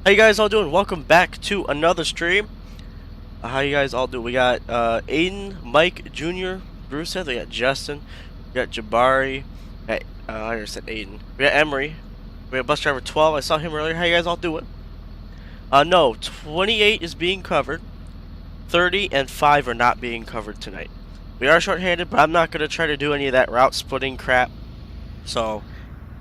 How you guys all doing? Welcome back to another stream. How you guys all doing? We got Aiden, Mike Jr., Bruce, we got Justin, we got Jabari, I just said Aiden. We got Emery, we got Bus Driver 12. I saw him earlier. How you guys all doing? No, 28 is being covered. 30 and 5 are not being covered tonight. We are short-handed, but I'm not going to try to do any of that route splitting crap. So,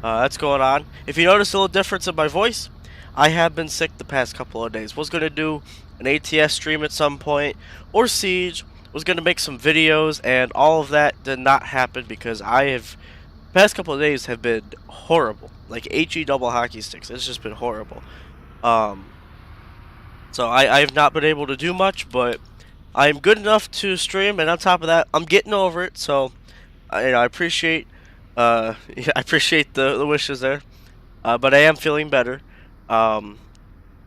that's going on. If you notice a little difference in my voice, I have been sick the past couple of days. Was going to do an ATS stream at some point, or Siege. Was going to make some videos, and all of that did not happen because past couple of days have been horrible. Like HE double hockey sticks. It's just been horrible. So I have not been able to do much, but I'm good enough to stream, and on top of that, I'm getting over it. So I appreciate I appreciate the wishes there. But I am feeling better. Um,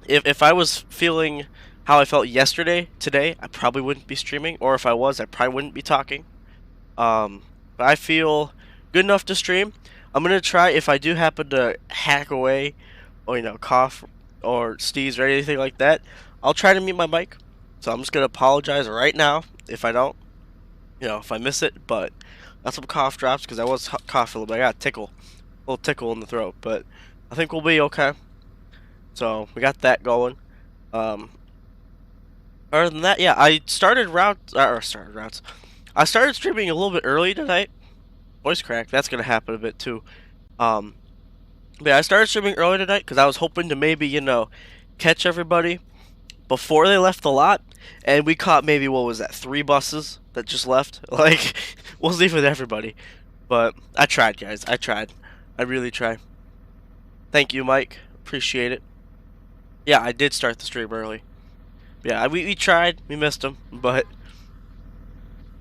if I was feeling how I felt yesterday, today, I probably wouldn't be streaming, or if I was, I probably wouldn't be talking. But I feel good enough to stream. I'm gonna try, if I do happen to hack away, or cough, or sneeze, or anything like that, I'll try to mute my mic. So I'm just gonna apologize right now if I don't, if I miss it. But got some cough drops because I was coughing a little bit. I got a little tickle in the throat, but I think we'll be okay. So we got that going. Other than that, yeah, I started routes. I started streaming a little bit early tonight. Voice crack. That's gonna happen a bit too. But yeah, I started streaming early tonight because I was hoping to maybe catch everybody before they left the lot, and we caught maybe, what was that, 3 buses that just left. Like, wasn't even everybody. But I tried, guys. I tried. I really tried. Thank you, Mike. Appreciate it. Yeah, I did start the stream early. Yeah, we tried. We missed them, but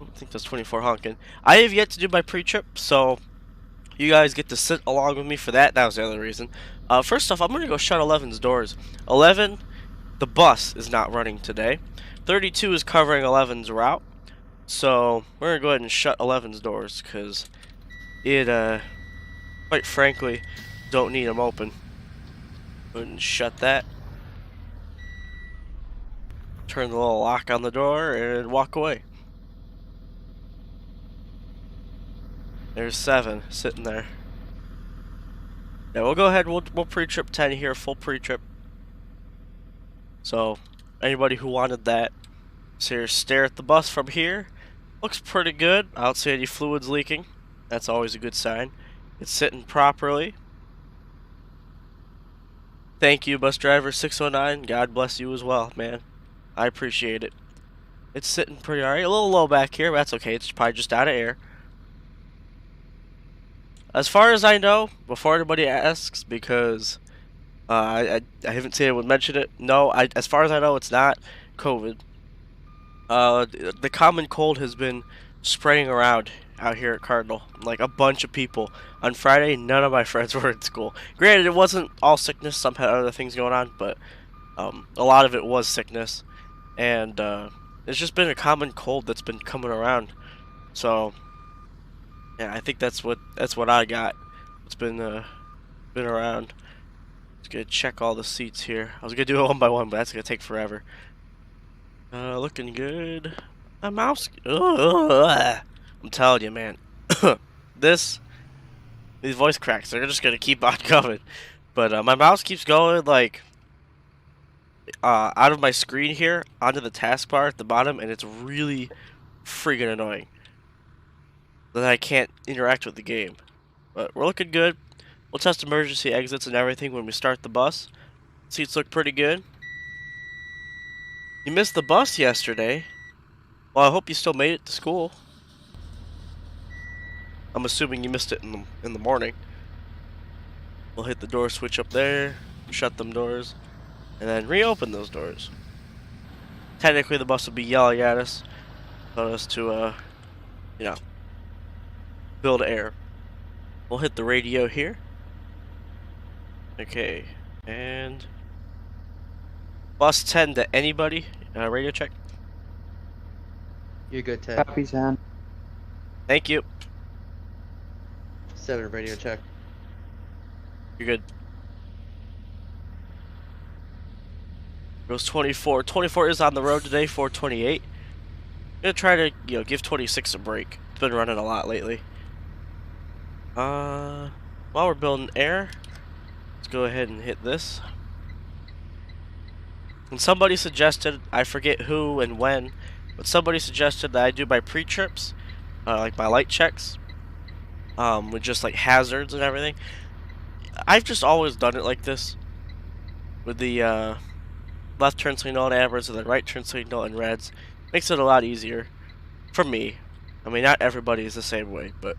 I think that's 24 honking. I have yet to do my pre-trip, so you guys get to sit along with me for that. That was the other reason. First off, I'm going to go shut 11's doors. 11, the bus is not running today. 32 is covering 11's route. So we're going to go ahead and shut 11's doors because it, quite frankly, don't need them open. Go ahead and shut that. Turn the little lock on the door and walk away. There's 7 sitting there. Yeah, we'll go ahead. We'll pre-trip 10 here, full pre-trip. So anybody who wanted that, so here, stare at the bus from here. Looks pretty good. I don't see any fluids leaking. That's always a good sign. It's sitting properly. Thank you, bus driver 609. God bless you as well, man. I appreciate it. It's sitting pretty alright. A little low back here, but that's okay. It's probably just out of air. As far as I know, before anybody asks, because I haven't seen anyone mention it. No, as far as I know, it's not COVID. The common cold has been spreading around out here at Cardinal. Like, a bunch of people. On Friday, none of my friends were in school. Granted, it wasn't all sickness. Some had other things going on, but a lot of it was sickness. And it's just been a common cold that's been coming around. So yeah, I think that's what I got. It's been around. Just gonna check all the seats here. I was gonna do it one by one, but that's gonna take forever. Looking good. My mouse. Ugh. I'm telling you, man. These voice cracks, they're just gonna keep on coming. But my mouse keeps going like out of my screen here onto the taskbar at the bottom, and it's really freaking annoying. Then I can't interact with the game. But we're looking good. We'll test emergency exits and everything when we start the bus. Seats look pretty good. You missed the bus yesterday. Well, I hope you still made it to school. I'm assuming you missed it in the morning. We'll hit the door switch up there, shut them doors, and then reopen those doors. Technically, the bus will be yelling at us, telling us to, build air. We'll hit the radio here. Okay, and bus 10 to anybody. Radio check. You're good, Ted. Copy, Sam. Thank you. 7 radio check. You're good. Goes 24. 24 is on the road today for 28. Gonna try to, give 26 a break. It's been running a lot lately. While we're building air, let's go ahead and hit this. And somebody suggested, I forget who and when, but somebody suggested that I do my pre-trips, like my light checks, with just like hazards and everything. I've just always done it like this, with the left turn signal and ambers and the right turn signal and reds. Makes it a lot easier for me. I mean, not everybody is the same way, but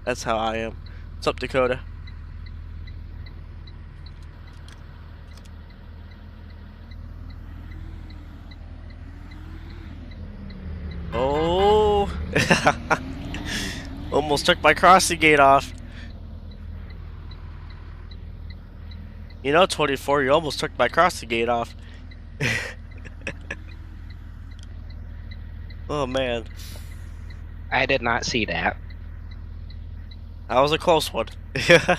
that's how I am. What's up, Dakota? Oh! Almost took my crossing gate off. 24, you almost took my crossing gate off. Oh, man. I did not see that. That was a close one. Good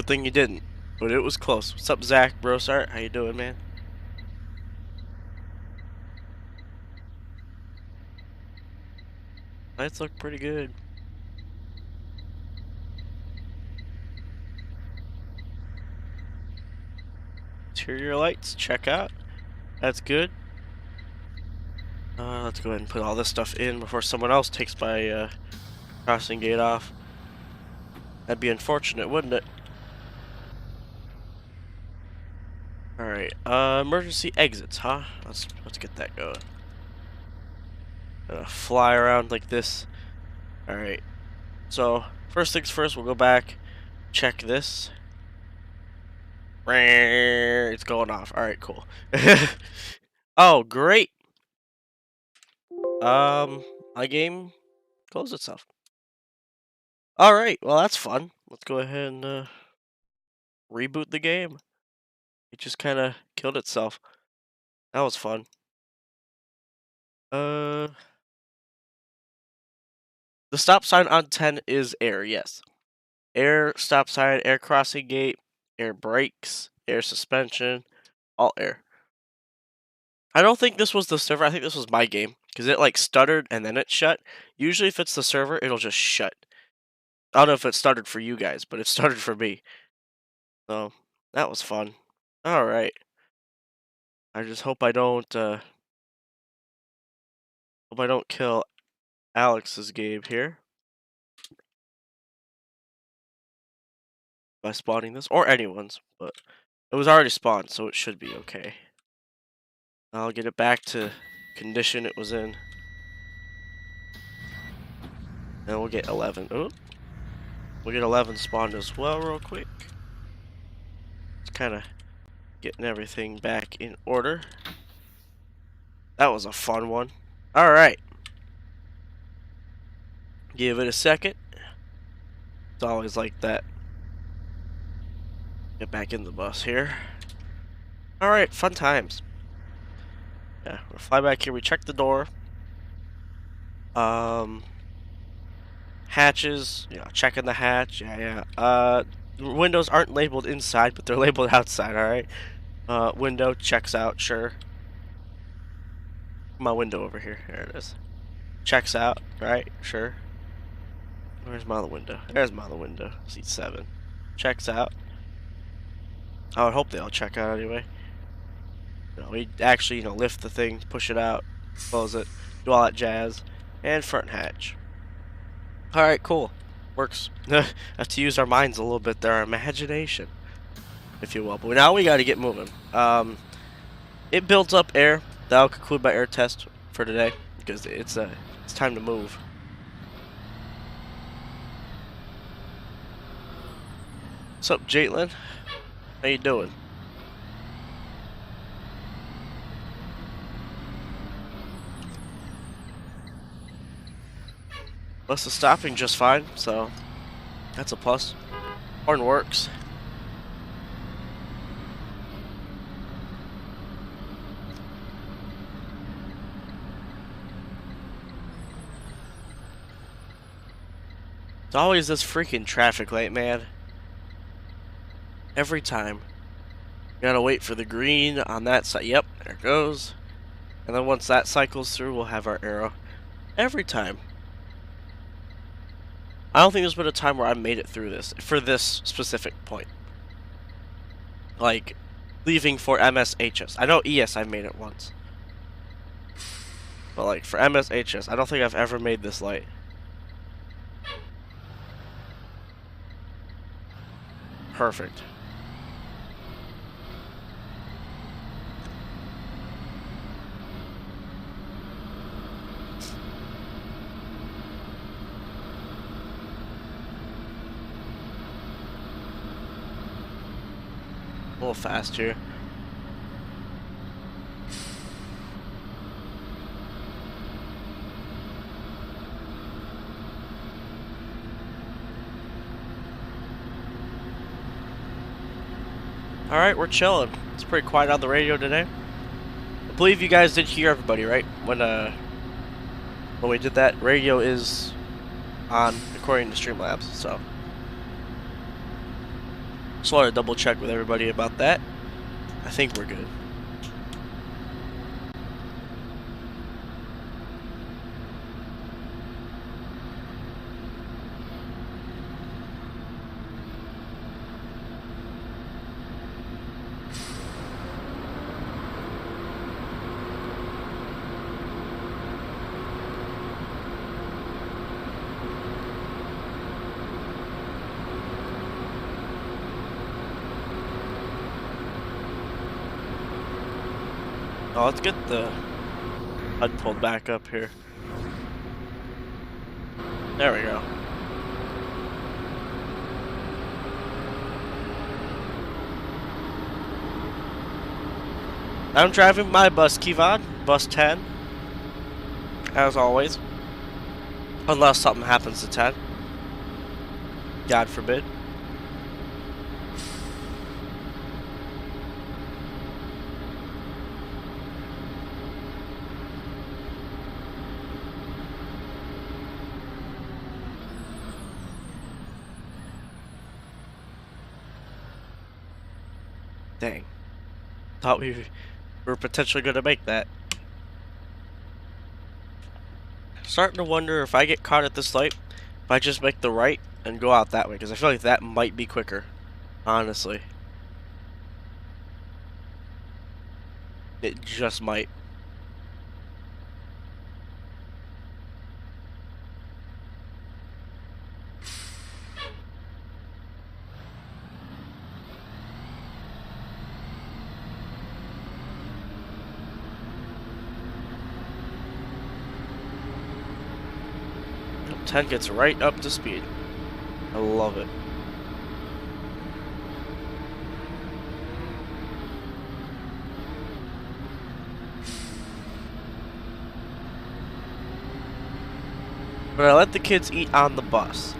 thing you didn't, but it was close. What's up, Zach Brosart? How you doing, man? Lights look pretty good. Interior lights, check out. That's good. Let's go ahead and put all this stuff in before someone else takes my crossing gate off. That'd be unfortunate, wouldn't it? Alright, emergency exits, huh? Let's get that going. Fly around like this. Alright. So, first things first, we'll go back, check this. It's going off. Alright, cool. Oh, great! My game closed itself. Alright, well that's fun. Let's go ahead and reboot the game. It just kinda killed itself. That was fun. The stop sign on 10 is air, yes. Air stop sign, air crossing gate, air brakes, air suspension, all air. I don't think this was the server, I think this was my game. Because it like stuttered and then it shut. Usually if it's the server, it'll just shut. I don't know if it stuttered for you guys, but it started for me. So, that was fun. Alright. I just hope I don't kill Alex's game here by spawning this, or anyone's, but it was already spawned, so it should be okay. I'll get it back to condition it was in. And we'll get 11. Ooh. We'll get 11 spawned as well real quick. It's kind of getting everything back in order. That was a fun one. Alright. Give it a second. It's always like that. Get back in the bus here. Alright, fun times. Yeah, we'll fly back here. We check the door. Hatches, checking the hatch. Yeah. Windows aren't labeled inside, but they're labeled outside, alright? Window checks out, sure. My window over here. There it is. Checks out, right? Sure. Where's my other window? There's my other window. Seat 7. Checks out. I would hope they all check out anyway. We actually, lift the thing, push it out, close it, do all that jazz, and front hatch. Alright, cool. Works. Have to use our minds a little bit there, our imagination, if you will. But now we gotta get moving. It builds up air. That'll conclude my air test for today, because it's time to move. What's up, Jaitlin? How you doing? Bus is stopping just fine, so that's a plus. Horn works. It's always this freaking traffic light, man. Every time. Gotta wait for the green on that side. Yep, there it goes. And then once that cycles through, we'll have our arrow every time. I don't think there's been a time where I made it through this, for this specific point. Like, leaving for MSHS. I know ES I made it once. But like, for MSHS, I don't think I've ever made this light. Perfect. A little fast here. Alright, we're chilling. It's pretty quiet on the radio today. I believe you guys did hear everybody, right? When we did that, radio is on according to Streamlabs, so just wanted to double check with everybody about that. I think we're good. Oh, let's get the HUD pulled back up here. There we go. I'm driving my bus, Kivon, bus 10, as always. Unless something happens to 10. God forbid. Dang. Thought we were potentially going to make that. Starting to wonder if I get caught at this light, if I just make the right and go out that way, because I feel like that might be quicker. Honestly. It just might. Yep, 10 gets right up to speed. I love it. But I let the kids eat on the bus.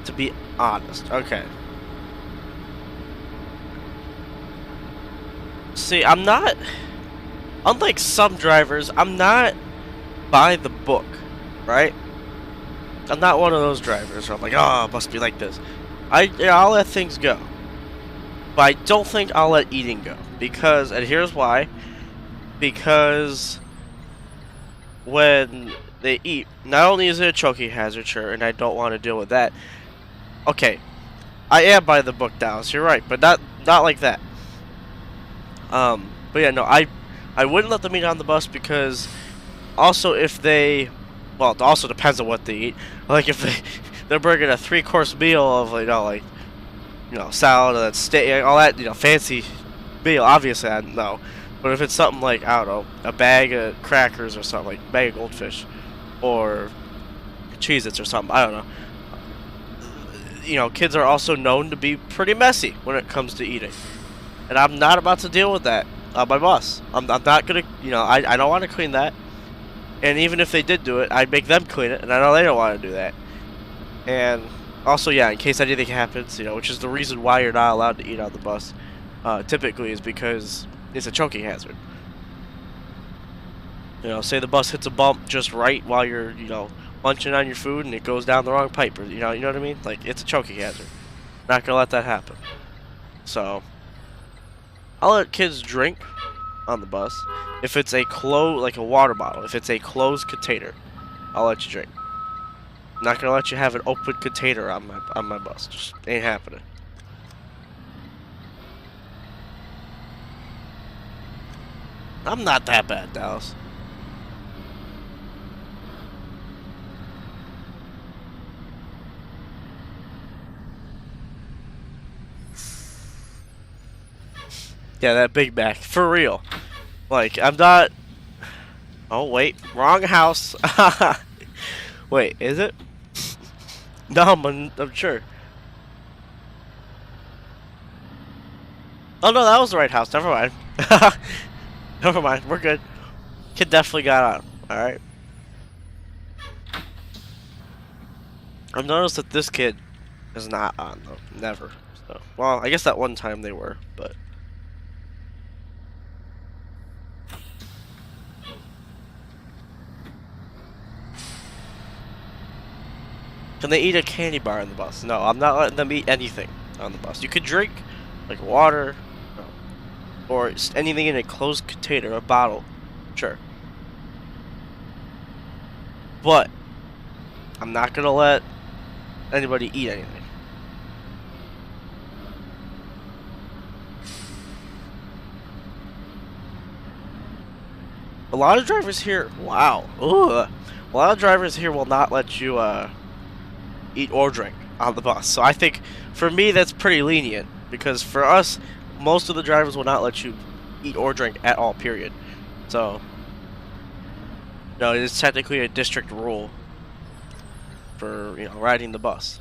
To be honest. Okay. See, I'm not... Unlike some drivers, I'm not by the book, right? I'm not one of those drivers where I'm like, oh, it must be like this. I'll let things go. But I don't think I'll let eating go. Because, and here's why. Because when they eat, not only is it a choking hazard, sure, and I don't want to deal with that. Okay, I am by the book, Dallas, you're right, but not like that. But yeah, no, I wouldn't let them eat on the bus because also if they, well, it also depends on what they eat. Like if they're bringing a 3-course meal of salad and steak, all that, fancy meal, obviously I know. But if it's something like, I don't know, a bag of crackers or something, like a bag of goldfish or Cheez-Its or something, I don't know. Kids are also known to be pretty messy when it comes to eating. And I'm not about to deal with that on my bus. I'm not going to, I don't want to clean that. And even if they did do it, I'd make them clean it, and I know they don't want to do that. And also, yeah, in case anything happens, which is the reason why you're not allowed to eat on the bus, typically is because it's a choking hazard. Say the bus hits a bump just right while you're, munching on your food and it goes down the wrong pipe, or, you know what I mean? Like, it's a choking hazard. Not gonna let that happen. So, I'll let kids drink on the bus if it's a closed, like a water bottle. If it's a closed container, I'll let you drink. I'm not gonna let you have an open container on my bus. Just ain't happening. I'm not that bad, Dallas. Yeah, that Big Mac. For real. Like, I'm not... Oh, wait. Wrong house. Wait, is it? No, I'm sure. Oh, no, that was the right house. Never mind. Never mind. We're good. Kid definitely got on. Alright. I've noticed that this kid is not on, though. Never. So, well, I guess that one time they were, but... Can they eat a candy bar on the bus? No, I'm not letting them eat anything on the bus. You could drink, like water, or anything in a closed container, a bottle. Sure. But, I'm not gonna let anybody eat anything. A lot of drivers here, wow. Ugh. A lot of drivers here will not let you, eat or drink on the bus. So I think for me that's pretty lenient because for us most of the drivers will not let you eat or drink at all, period. So no, it is technically a district rule for, you know, riding the bus.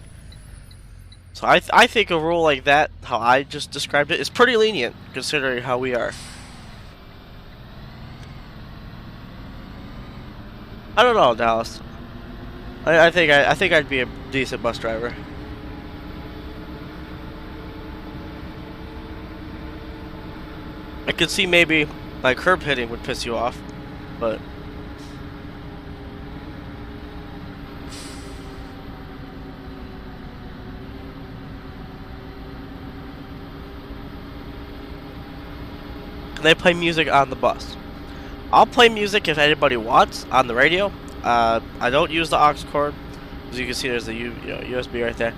So I think a rule like that, how I just described it, is pretty lenient considering how we are. I don't know, Dallas. I think I'd be a decent bus driver. I could see maybe my curb hitting would piss you off, but can they play music on the bus? I'll play music if anybody wants on the radio. I don't use the aux cord. As you can see, there's the USB right there.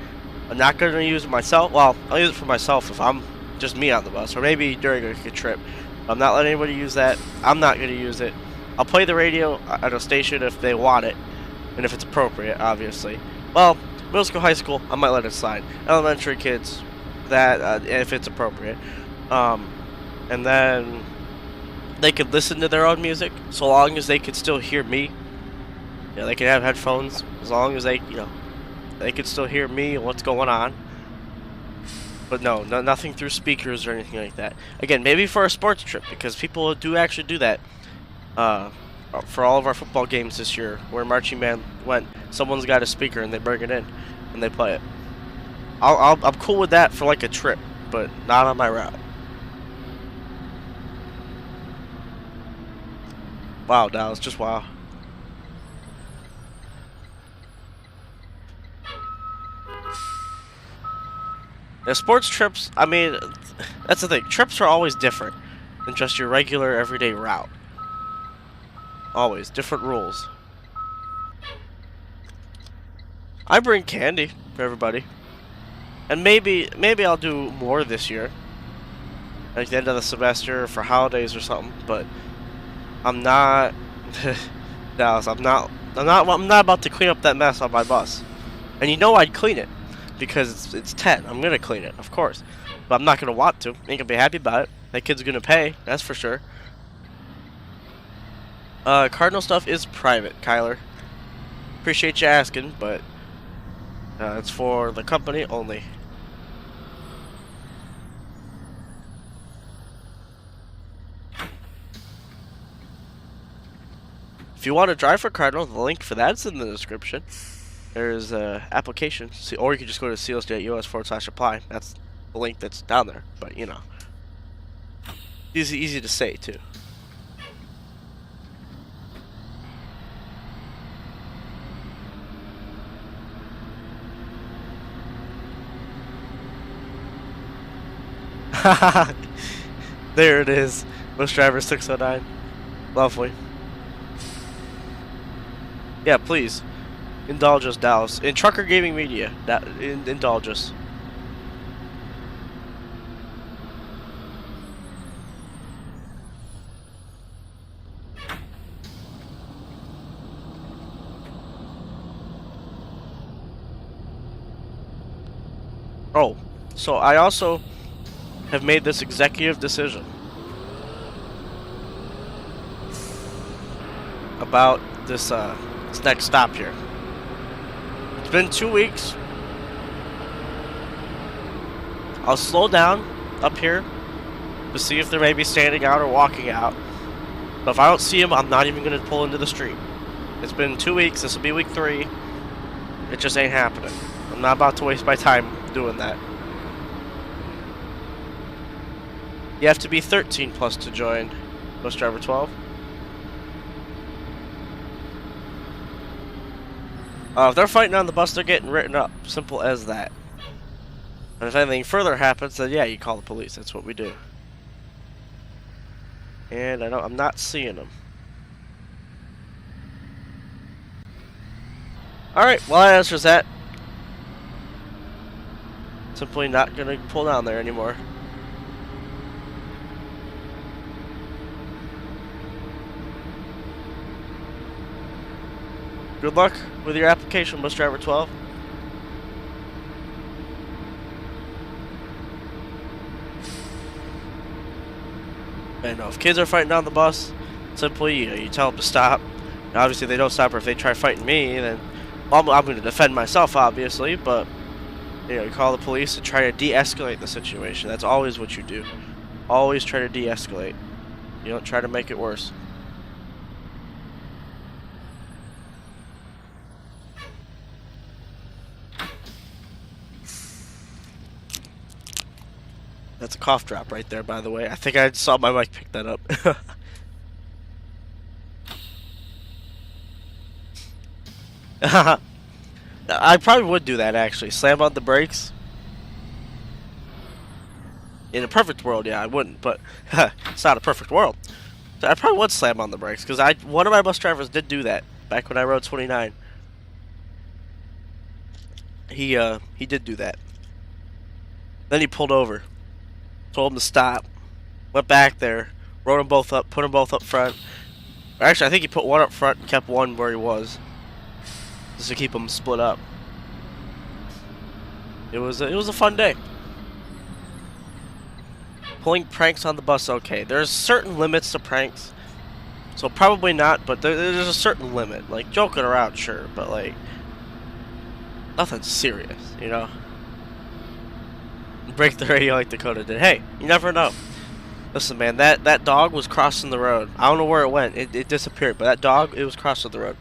I'm not going to use it myself. Well, I'll use it for myself if I'm just me on the bus, or maybe during a trip. I'm not letting anybody use that. I'm not going to use it. I'll play the radio at a station if they want it, and if it's appropriate, obviously. Well, middle school, high school, I might let it slide. Elementary kids, that if it's appropriate. And then they could listen to their own music, so long as they could still hear me. Yeah, they can have headphones as long as they could still hear me and what's going on. But no, nothing through speakers or anything like that. Again, maybe for a sports trip, because people do actually do that. For all of our football games this year, where marching band went, someone's got a speaker and they bring it in and they play it. I'm cool with that for like a trip, but not on my route. Wow, Dallas, just wow. Yeah, sports trips, I mean, that's the thing. Trips are always different than just your regular everyday route. Always. Different rules. I bring candy for everybody. And maybe I'll do more this year. Like the end of the semester for holidays or something, but I'm not Dallas, I'm not about to clean up that mess on my bus. And you know I'd clean it. Because it's 10. I'm gonna clean it, of course. But I'm not gonna want to. Ain't gonna be happy about it. That kid's gonna pay, that's for sure. Cardinal stuff is private, Kyler. Appreciate you asking, but it's for the company only. If you want to drive for Cardinal, the link for that's in the description. There's an application, or you can just go to CLSD.us/apply. That's the link that's down there, but you know, easy to say too. There it is. Bus driver 609. Lovely. Yeah, please. Indulge us, Dallas. In Trucker Gaming Media. Indulge us. Oh, so I also have made this executive decision about this next stop here. It's been 2 weeks. I'll slow down up here to see if they're maybe standing out or walking out. But if I don't see them, I'm not even going to pull into the street. It's been 2 weeks. This will be week 3. It just ain't happening. I'm not about to waste my time doing that. You have to be 13 plus to join Bus Driver 12. If they're fighting on the bus, they're getting written up. Simple as that. And if anything further happens, then yeah, you call the police. That's what we do. And I'm not seeing them. Alright, well that answers that. Simply not gonna pull down there anymore. Good luck with your application, Bus Driver 12. And if kids are fighting on the bus, simply you tell them to stop. And obviously, they don't stop, or if they try fighting me, then well, I'm going to defend myself, obviously. But you call the police and try to de-escalate the situation. That's always what you do. Always try to de-escalate. You don't try to make it worse. That's a cough drop right there, by the way. I think I saw my mic pick that up. I probably would do that, actually. Slam on the brakes. In a perfect world, yeah, I wouldn't, but it's not a perfect world. So I probably would slam on the brakes, because one of my bus drivers did do that back when I rode 29. He did do that. Then he pulled over. Told him to stop. Went back there. Rode them both up. Put them both up front. Actually, I think he put one up front and kept one where he was. Just to keep them split up. It was a fun day. Pulling pranks on the bus, okay. There's certain limits to pranks. So probably not, but there's a certain limit. Like, joking around, sure. But, like, nothing serious, you know? Break the radio like Dakota did. Hey, you never know. Listen, man, that dog was crossing the road. I don't know where it went. It disappeared, but that dog, it was crossing the road.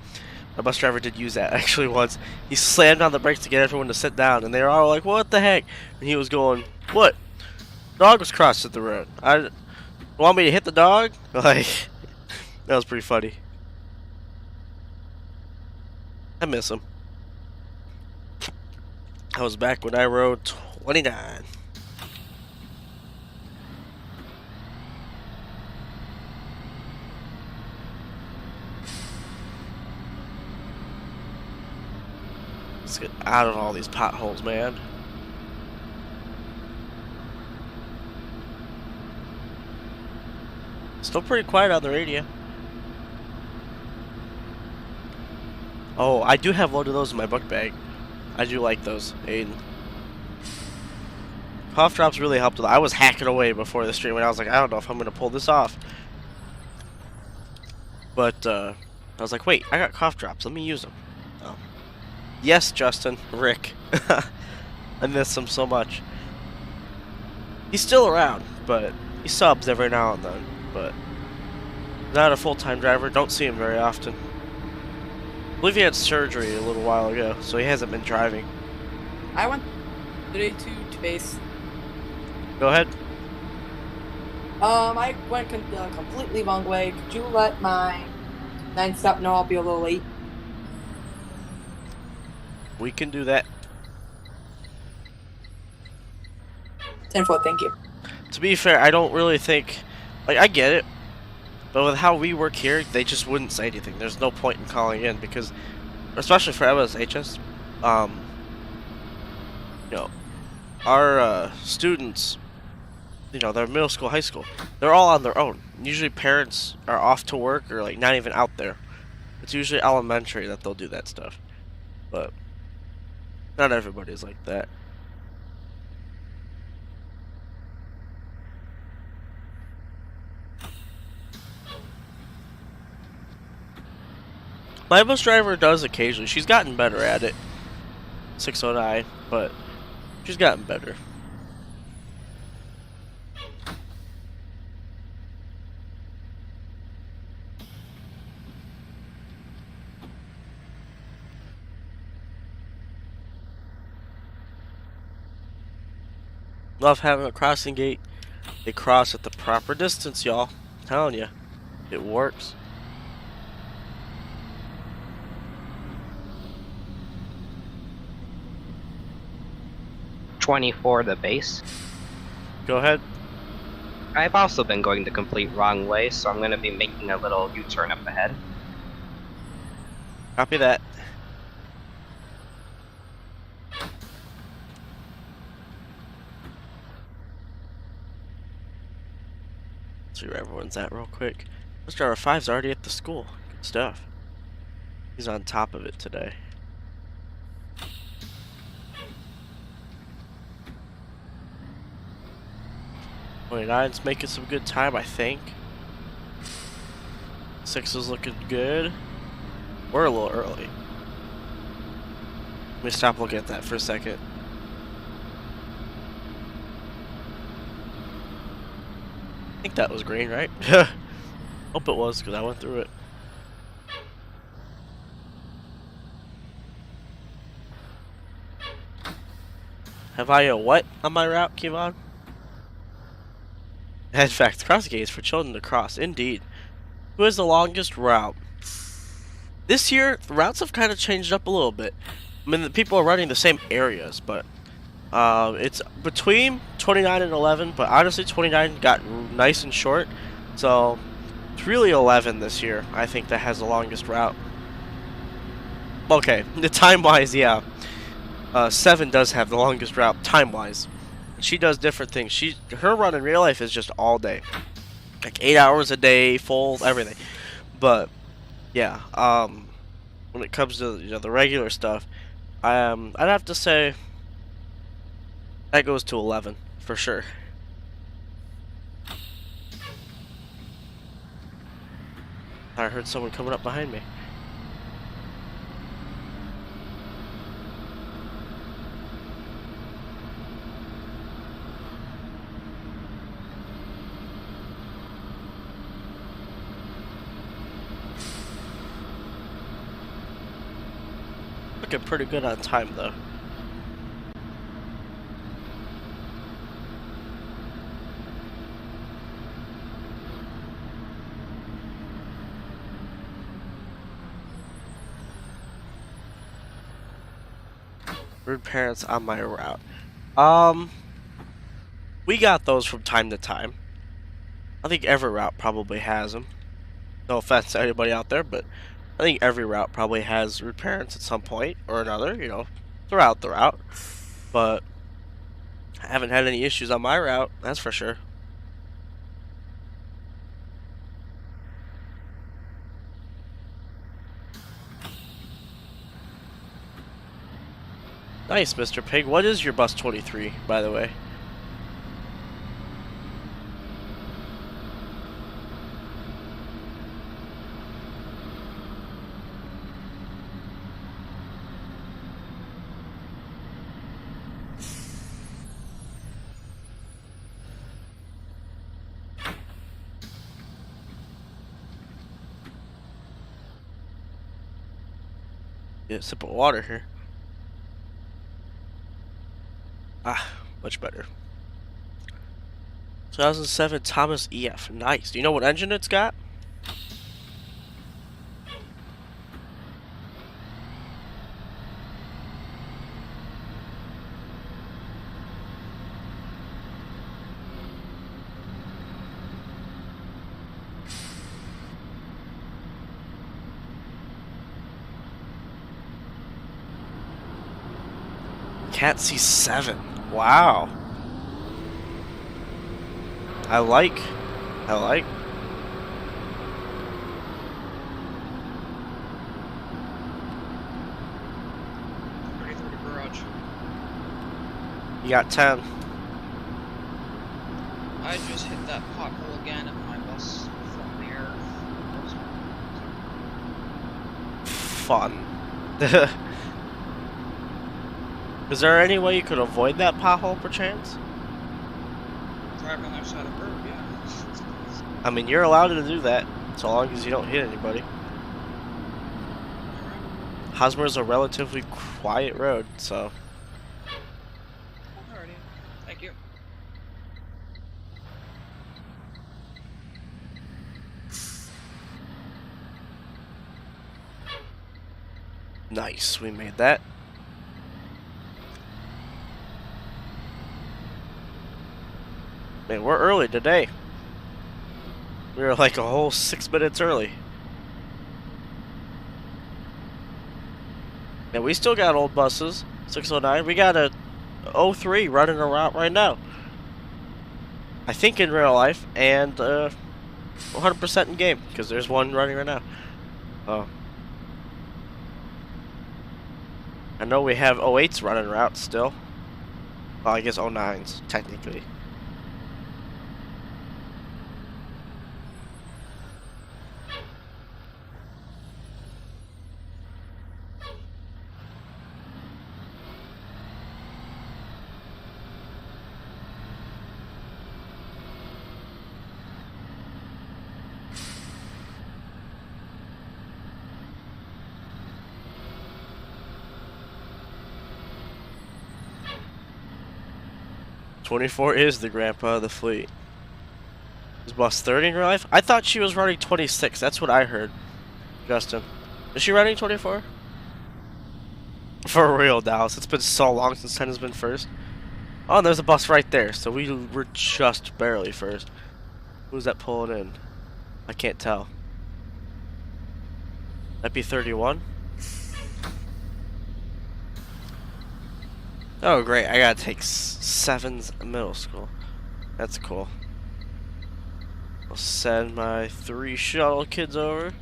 My bus driver did use that, actually, once. He slammed on the brakes to get everyone to sit down, and they were all like, what the heck? And he was going, what? Dog was crossing the road. Want me to hit the dog? Like, that was pretty funny. I miss him. I was back when I rode 29. Let's get out of all these potholes, man. Still pretty quiet on the radio. Oh, I do have loads of those in my book bag. I do like those, Aiden. Cough drops really helped a lot. I was hacking away before the stream, and I was like, I don't know if I'm going to pull this off. But, I was like, wait, I got cough drops. Let me use them. Oh. Yes, Justin. Rick. I miss him so much. He's still around, but he subs every now and then. But not a full-time driver. Don't see him very often. I believe he had surgery a little while ago, so he hasn't been driving. I went today to base. Go ahead. I went completely wrong way. Could you let my 9-stop know I'll be a little late? We can do that. 10-4, thank you. to be fair, I don't really think, like, I get it, but with how we work here, they just wouldn't say anything. There's no point in calling in because, especially for MSHS, you know, our students, you know, they're middle school, high school, they're all on their own. Usually parents are off to work or like not even out there. It's usually elementary that they'll do that stuff, but not everybody's like that. My bus driver does occasionally. She's gotten better at it. 609, but she's gotten better. Love having a crossing gate. They cross at the proper distance, y'all. I'm telling you, it works. For the base. Go ahead. I've also been going the complete wrong way, so I'm going to be making a little U-turn up ahead. Copy that. Let's see where everyone's at real quick. Bus driver 5's already at the school. Good stuff. He's on top of it today. '29's making some good time, I think. 6 is looking good. We're a little early. Let me stop looking at that for a second. I think that was green, right? Hope it was, because I went through it. Have I a what on my route, Kevon? In fact, crossing gate is for children to cross. Indeed. Who has the longest route? This year, the routes have kind of changed up a little bit. I mean, the people are running the same areas, but it's between 29 and 11, but honestly, 29 got nice and short, so it's really 11 this year, I think, that has the longest route. Okay, the time-wise, yeah. 7 does have the longest route, time-wise. She does different things. Her run in real life is just all day, like 8 hours a day, full everything. But yeah, when it comes to the regular stuff, I'd have to say that goes to 11 for sure. I heard someone coming up behind me. Looking pretty good on time though. Rude parents on my route. We got those from time to time. I think every route probably has them. No offense to anybody out there, but I think every route probably has rude parents at some point or another, throughout the route. But I haven't had any issues on my route, that's for sure. Nice, Mr. Pig. What is your bus 23, by the way? Get a sip of water here. Ah, much better. 2007 Thomas EF. Nice. Do you know what engine it's got? Cat C7. Wow. I like. Garage. You got 10. I just hit that pothole again and my bus from the air. Fun. Is there any way you could avoid that pothole, perchance? Drive on the other side of the road, yeah. I mean, you're allowed to do that, so long as you don't hit anybody. Hosmer's a relatively quiet road, so... Alrighty. Thank you. Nice, we made that. Man, we're early today. We were like a whole 6 minutes early. And we still got old buses. 609. We got a 03 running around right now. I think in real life, and 100% in game, because there's one running right now. Oh. I know we have 08s running routes still. Well, I guess 09s, technically. "24 is the grandpa of the fleet." Is bus 30 in real life? I thought she was running 26. That's what I heard. Justin. Is she running 24? For real, Dallas. It's been so long since 10 has been first. Oh, and there's a bus right there. So we were just barely first. Who's that pulling in? I can't tell. That'd be 31. Oh, great. I gotta take 7's middle school. That's cool. I'll send my 3 shuttle kids over.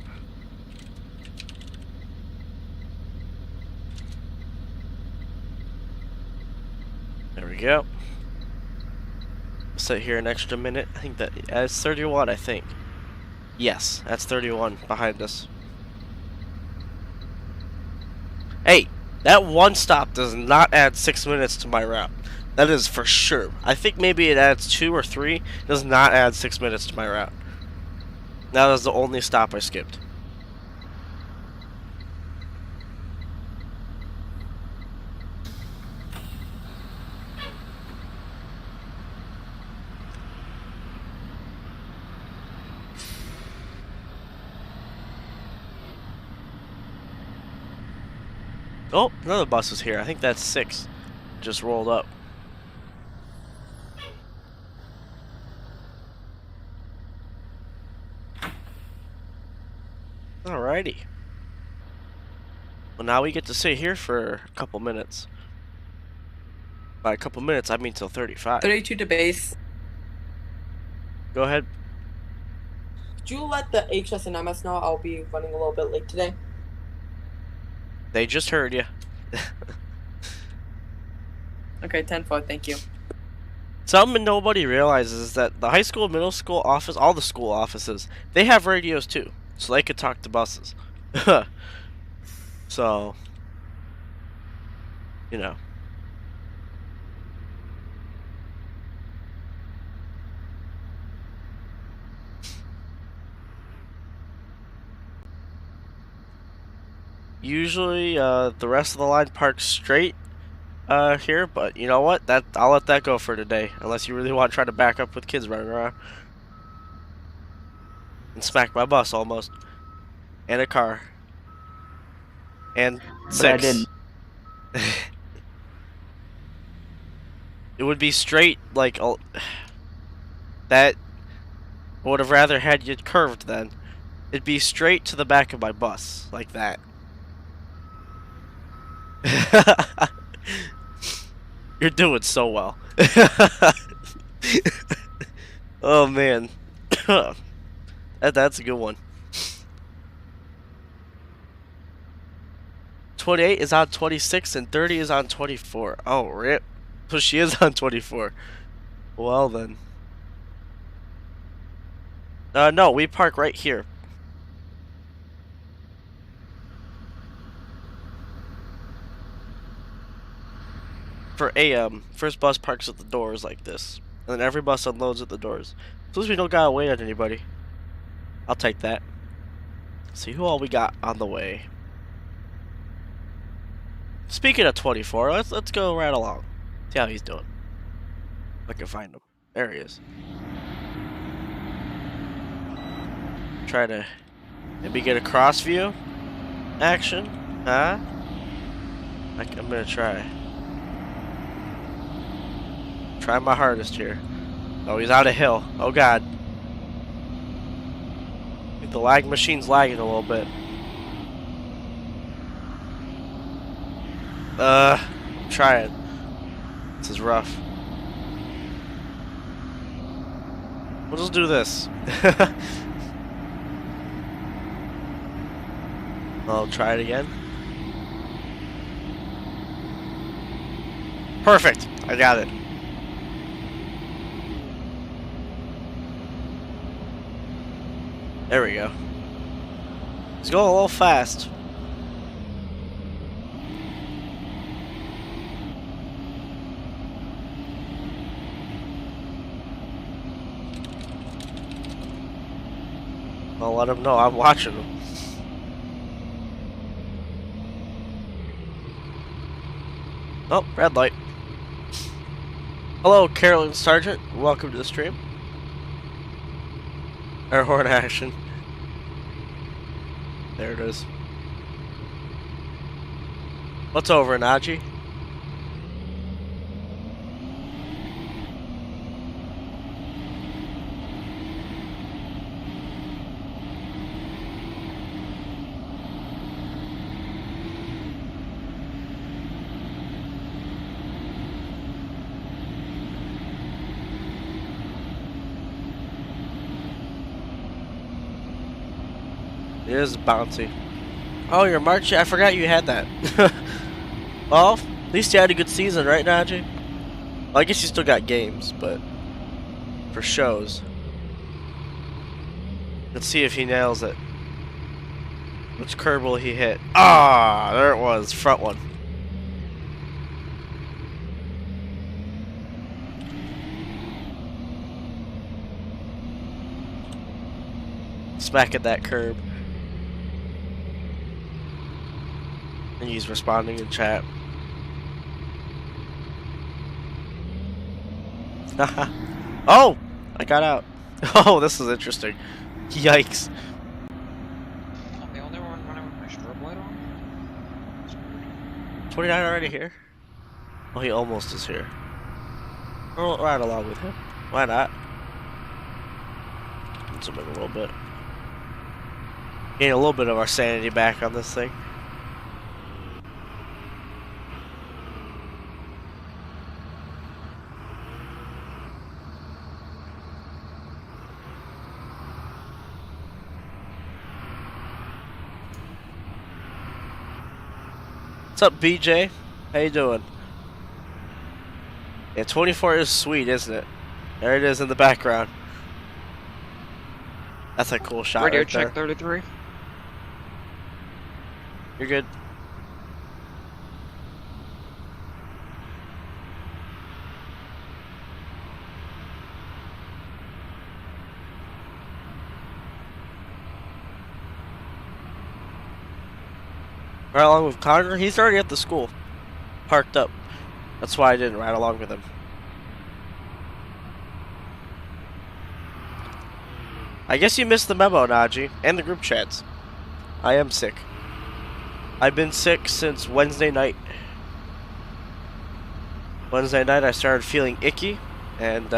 There we go. Sit here an extra minute. I think that's 31, I think. Yes, that's 31 behind us. Hey, that one stop does not add 6 minutes to my route. That is for sure. I think maybe it adds 2 or 3. It does not add 6 minutes to my route. That was the only stop I skipped. Oh, another bus is here. I think that's 6. Just rolled up. Alrighty. Well, now we get to sit here for a couple minutes. By a couple minutes, I mean till 35. 32 to base. Go ahead. Could you let the HS and MS know I'll be running a little bit late today? They just heard you. Okay, 10-4, thank you. Something nobody realizes is that the high school, middle school office, all the school offices, they have radios too, so they could talk to buses. So, you know. Usually, the rest of the line parks straight here, but you know what? I'll let that go for today, unless you really want to try to back up with kids running around. And smack my bus almost. And a car. And 6. But I didn't. It would be straight, like, that. I would have rather had you curved then. It'd be straight to the back of my bus, like that. You're doing so well. Oh man. That's a good one. 28 is on 26 and 30 is on 24. Oh, rip. So she is on 24. Well then. No, we park right here. For AM, first bus parks at the doors like this. And then every bus unloads at the doors. As long as we don't gotta wait on anybody. I'll take that. See who all we got on the way. Speaking of 24, let's go right along. See how he's doing. If I can find him. There he is. Try to maybe get a cross view action. Huh? I'm gonna try. Try my hardest here. Oh, he's out a hill. Oh god. I think the lag machine's lagging a little bit. Try it. This is rough. We'll just do this. I'll try it again. Perfect. I got it. There we go. It's going a little fast. I'll let him know I'm watching him. Oh, red light. Hello, Carolyn Sargent. Welcome to the stream. Air horn action. There it is. What's over, Najee? It is bouncy. Oh, you're March. I forgot you had that. Well, at least you had a good season, right, Najee? Well, I guess you still got games, but for shows. Let's see if he nails it. Which curb will he hit? Ah, there it was. Front one. Smack at that curb. And he's responding in chat. Oh! I got out. Oh, this is interesting. Yikes. I'm the only one running with my strobe light on? That's weird. 29 already here? Oh, he almost is here. I'll ride along with him. Why not? Zoom in a little bit. Gain a little bit of our sanity back on this thing. What's up, BJ? How you doing? Yeah, 24 is sweet, isn't it? There it is in the background. That's a cool shot. Radio right there. check 33. You're good. Right along with Connor, he's already at the school. Parked up. That's why I didn't ride along with him. I guess you missed the memo, Najee, and the group chats. I am sick. I've been sick since Wednesday night. Wednesday night I started feeling icky, and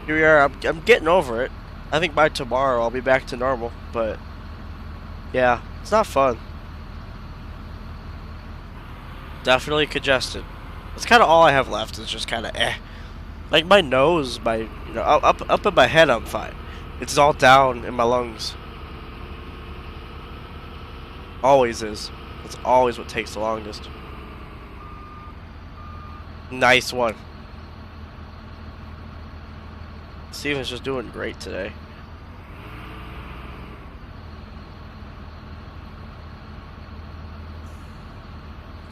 here we are. I'm getting over it. I think by tomorrow I'll be back to normal, but yeah, it's not fun. Definitely congested. That's kind of all I have left. Is just kind of Like my nose, up in my head, I'm fine. It's all down in my lungs. Always is. It's always what takes the longest. Nice one. Steven's just doing great today.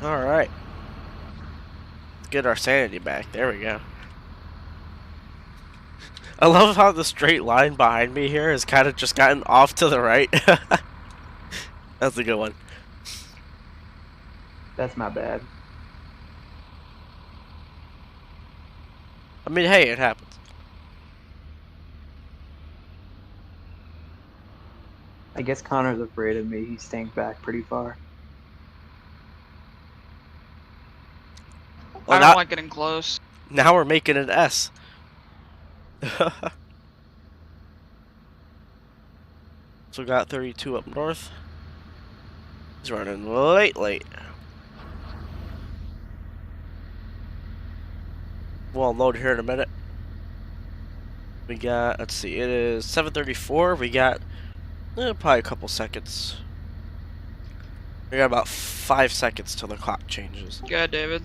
Alright. Let's get our sanity back. There we go. I love how the straight line behind me here has kind of just gotten off to the right. That's a good one. That's not bad. I mean, hey, it happens. I guess Connor's afraid of me. He's staying back pretty far. Well, I don't like getting close. Now we're making an S. So we got 32 up north. He's running late. We'll unload here in a minute. We got, let's see, it is 7:34. We got probably a couple seconds. We got about 5 seconds till the clock changes. Go ahead, David.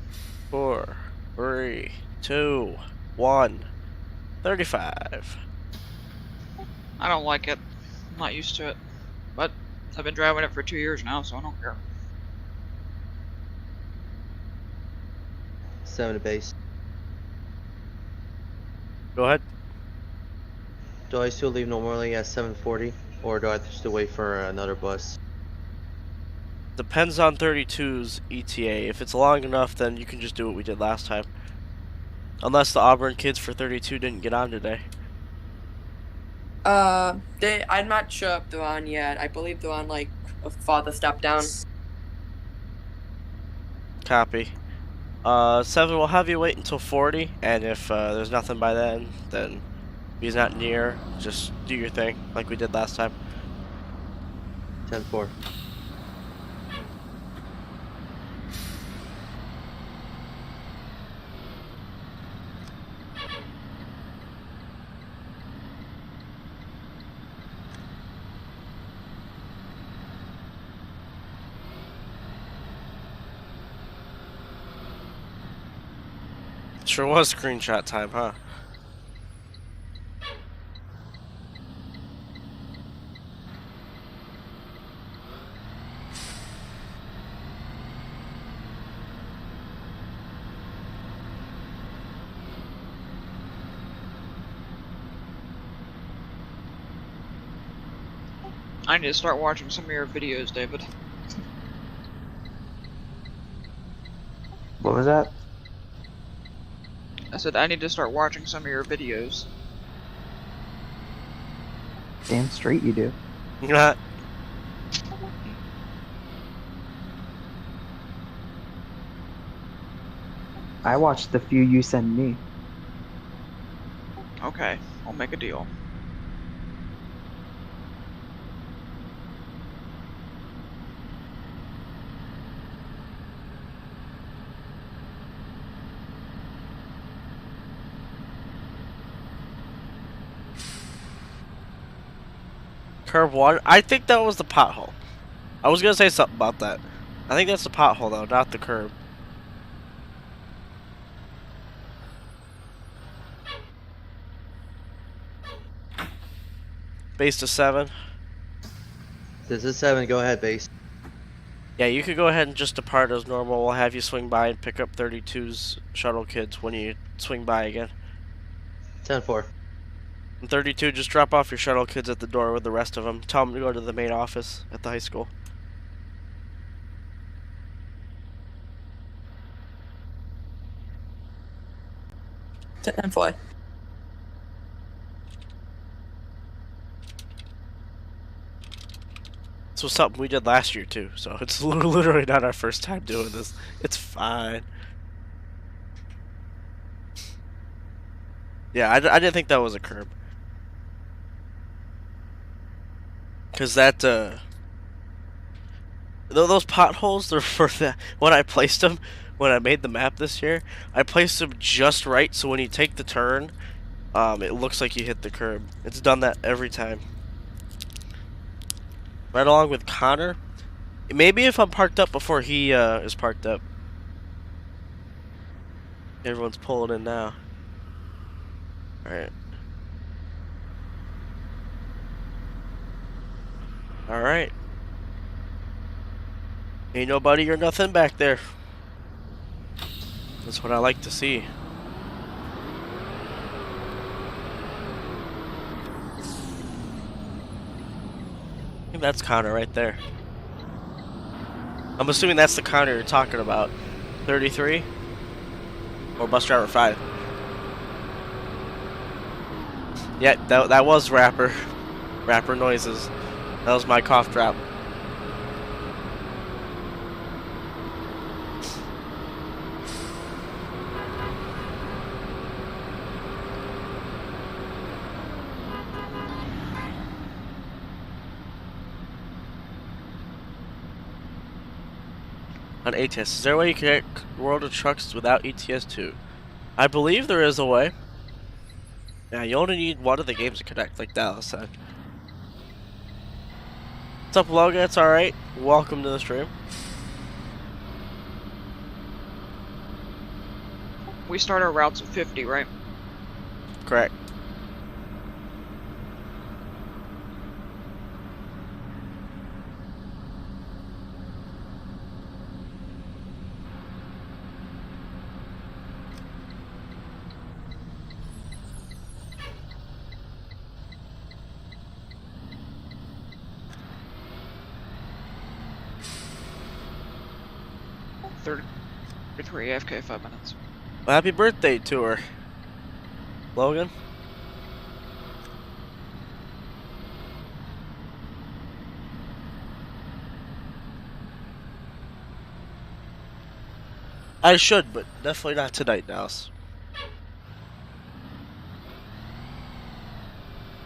4, 3, 2, 1. 35. I don't like it. I'm not used to it. But I've been driving it for 2 years now, so I don't care. 7 to base. Go ahead. Do I still leave normally at 7:40, or do I still wait for another bus? Depends on 32's ETA. If it's long enough, then you can just do what we did last time. Unless the Auburn kids for 32 didn't get on today. I'm not sure if they're on yet. I believe they're on like a farther step down. Copy. 7, we'll have you wait until 40, and if there's nothing by then if he's not near, just do your thing like we did last time. 10-4. Sure was screenshot time, huh? I need to start watching some of your videos, David. What was that? I said I need to start watching some of your videos. Damn straight you do. I watched the few you send me. Okay, I'll make a deal. Curb 1. I think that was the pothole. I was gonna say something about that. I think that's the pothole though, not the curb. Base to 7. This is 7. Go ahead, base. Yeah, you could go ahead and just depart as normal. We'll have you swing by and pick up 32's shuttle kids when you swing by again. 10-4. And 32, just drop off your shuttle kids at the door with the rest of them. Tell them to go to the main office at the high school. And fly. This was something we did last year too, so it's literally not our first time doing this. It's fine. Yeah, I didn't think that was a curb. Because that, those potholes, they're for that, when I placed them, when I made the map this year, I placed them just right so when you take the turn, it looks like you hit the curb. It's done that every time. Right along with Connor. Maybe if I'm parked up before he is parked up. Everyone's pulling in now. Alright. Alright. Ain't nobody or nothing back there. That's what I like to see. I think that's Connor right there. I'm assuming that's the Connor you're talking about. 33? Or bus driver 5. Yeah, that was rapper. Rapper noises. That was my cough drop. On ATS, is there a way you can connect World of Trucks without ETS 2? I believe there is a way. Yeah, you only need one of the games to connect, like Dallas said. What's up, Logan? It's alright. Welcome to the stream. We start our routes at 50, right? Correct. Three AFK 5 minutes. Well, happy birthday to her, Logan. I should, but definitely not tonight, Dallas.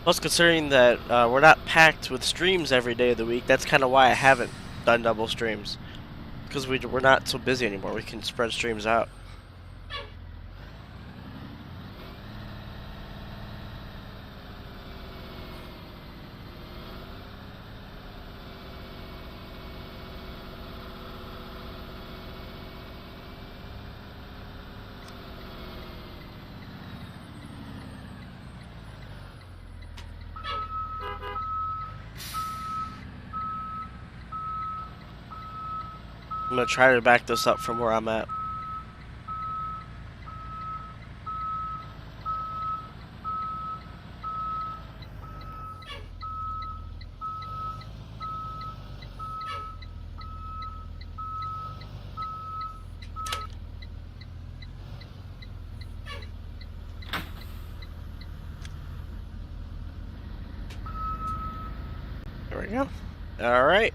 Plus, considering that we're not packed with streams every day of the week, that's kind of why I haven't done double streams. Because we're not so busy anymore. We can spread streams out. I'm gonna try to back this up from where I'm at. There we go. Alright.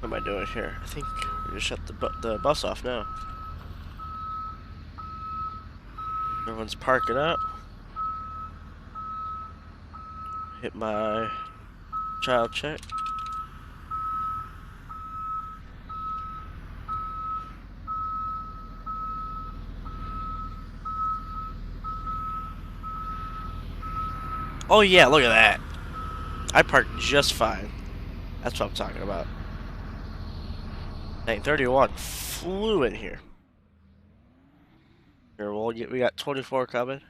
What am I doing here? I think we just shut the bus off now. Everyone's parking up. Hit my child check. Oh yeah, look at that. I parked just fine. That's what I'm talking about. 931 flew in here. Here, we got 24 coming.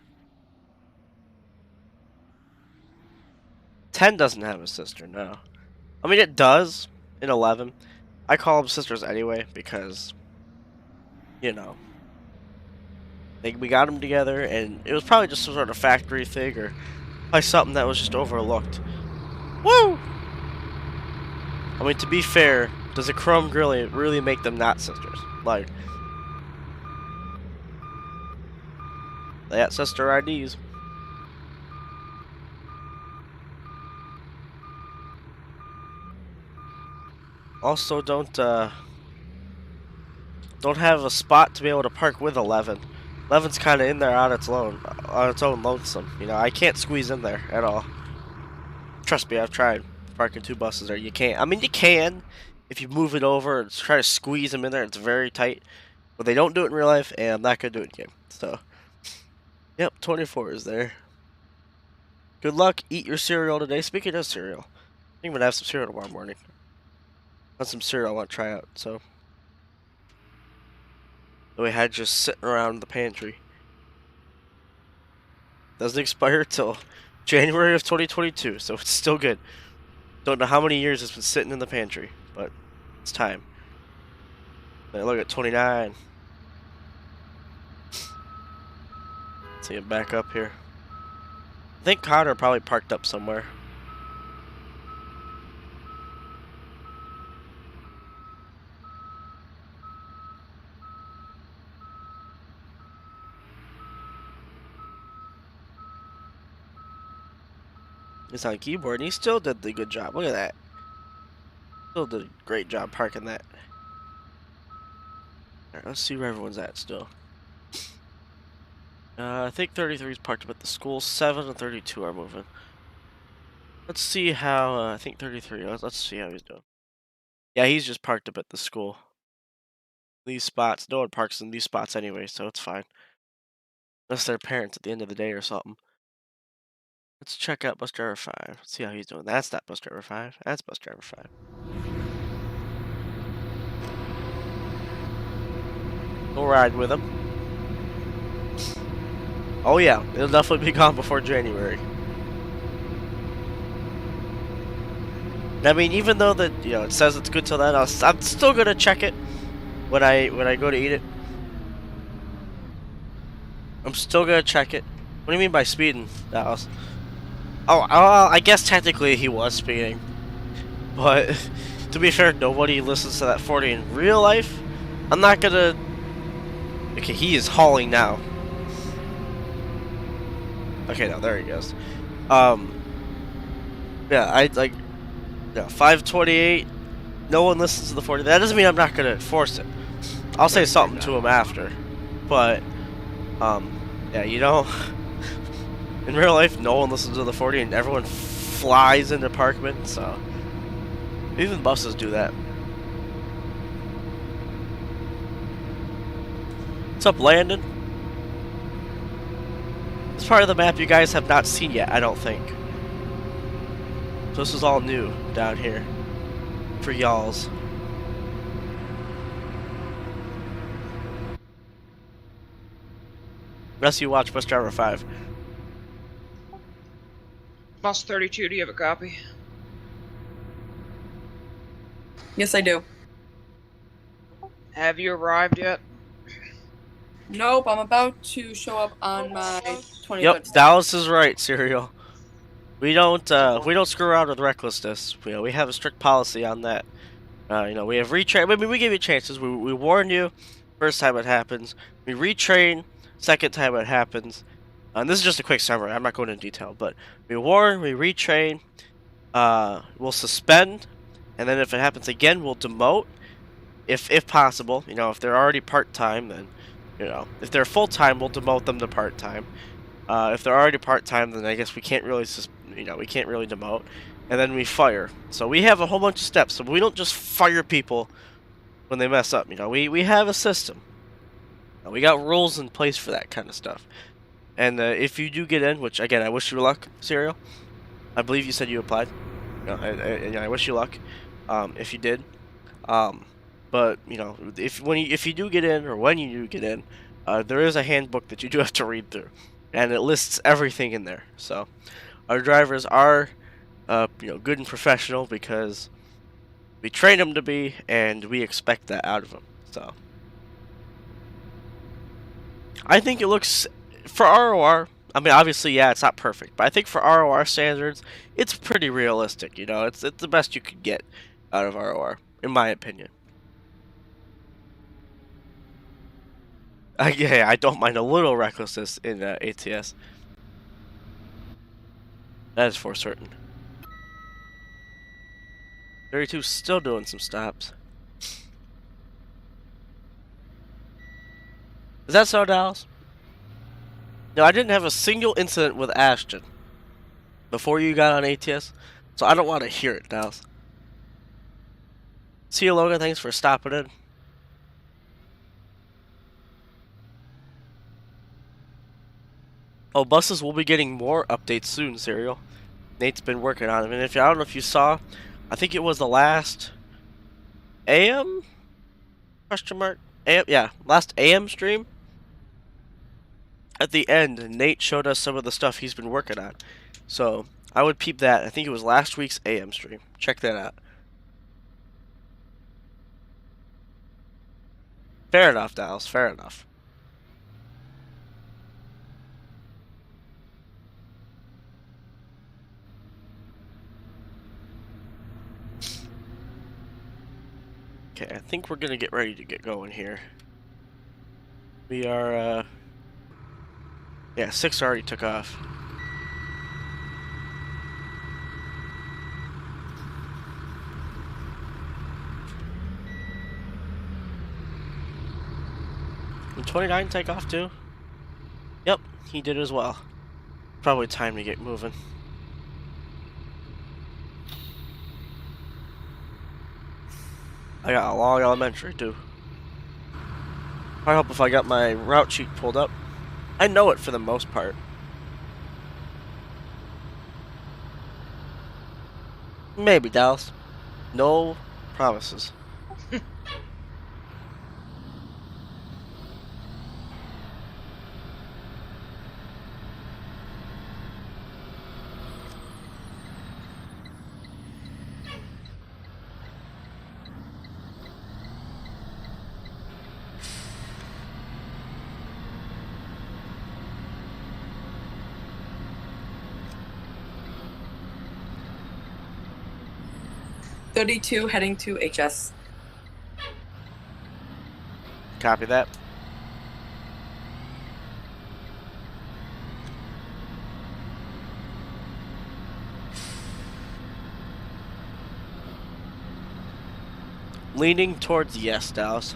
10 doesn't have a sister, no. I mean, it does in 11. I call them sisters anyway because, you know, we got them together, and it was probably just some sort of factory thing or probably something that was just overlooked. Woo! I mean, to be fair, does a Chrome Grill really make them not sisters? Like, they got sister IDs. Also, don't have a spot to be able to park with 11. 11's kind of in there on its own lonesome. You know, I can't squeeze in there at all. Trust me, I've tried parking 2 buses there. You can't. I mean, you can if you move it over and try to squeeze them in there, it's very tight. But they don't do it in real life, and I'm not gonna do it in game. So, yep, 24 is there. Good luck. Eat your cereal today. Speaking of cereal, I think I'm gonna have some cereal tomorrow morning. Got some cereal I want to try out. So, that we had just sitting around the pantry. Doesn't expire till January of 2022, so it's still good. Don't know how many years it's been sitting in the pantry, but it's time. Look at 29. Let's see him back up here. I think Connor probably parked up somewhere. He's on keyboard, and he still did the good job. Look at that. Still did a great job parking that. Alright, let's see where everyone's at still. I think 33 is parked up at the school. 7 and 32 are moving. Let's see how, I think 33, let's see how he's doing. Yeah, he's just parked up at the school. These spots, no one parks in these spots anyway, so it's fine. Unless they're parents at the end of the day or something. Let's check out bus driver 5. Let's see how he's doing. That's not bus driver 5. That's bus driver 5. We'll ride with him. Oh yeah, it'll definitely be gone before January. I mean, even though that it says it's good till then, I'm still gonna check it when I go to eat it. I'm still gonna check it. What do you mean by speeding, Dallas? Oh, I guess technically he was speeding, but to be fair, nobody listens to that 40 in real life. I'm not gonna. Okay, he is hauling now. Okay, now there he goes. Yeah, I like. Yeah, 528. No one listens to the 40. That doesn't mean I'm not gonna enforce it. I'll say something to him after, but yeah, in real life, no one listens to the 40, and everyone flies into Parkman. So even buses do that. What's up, Landon? This part of the map you guys have not seen yet, I don't think. So this is all new down here for y'alls. Unless you watch Bus Driver 5. Bus 32, do you have a copy? Yes, I do. Have you arrived yet? Nope, I'm about to show up on my 20 Yep, Dallas is right, Serial. We don't screw around with recklessness. We have a strict policy on that. We have retrain. I mean, we give you chances. We warn you first time it happens. We retrain second time it happens. And this is just a quick summary. I'm not going into detail, but we warn, we retrain, we'll suspend, and then if it happens again, we'll demote, if possible. If they're already part-time, then if they're full-time, we'll demote them to part-time. If they're already part-time, then I guess we can't really demote, and then we fire. So we have a whole bunch of steps. So we don't just fire people when they mess up. We have a system. We got rules in place for that kind of stuff. And if you do get in, which again, I wish you luck, Serial. I believe you said you applied. I wish you luck. If you did. But if you do get in, or when you do get in, there is a handbook that you do have to read through, and it lists everything in there. So our drivers are, good and professional because we train them to be, and we expect that out of them. So I think it looks, for ROR, I mean, obviously, yeah, it's not perfect, but I think for ROR standards, it's pretty realistic. It's the best you could get out of ROR, in my opinion. Yeah, I don't mind a little recklessness in ATS. That is for certain. 32 still doing some stops. Is that so, Dallas? No, I didn't have a single incident with Ashton before you got on ATS, so I don't want to hear it, Dallas. See you, Logan. Thanks for stopping in. Oh, buses will be getting more updates soon, Serial. Nate's been working on them, and if I don't know if you saw, I think it was the last AM question mark AM, yeah, last AM stream. At the end, Nate showed us some of the stuff he's been working on, so I would peep that. I think it was last week's AM stream. Check that out. Fair enough, Dallas. Fair enough. Okay, I think we're gonna get ready to get going here. We are, yeah, 6 already took off. Did 29 take off too? Yep, he did as well. Probably time to get moving. I got a long elementary too. I hope if I got my route sheet pulled up. I know it for the most part. Maybe, Dallas. No promises. $32 heading to HS. Copy that. Leaning towards yes, Dallas.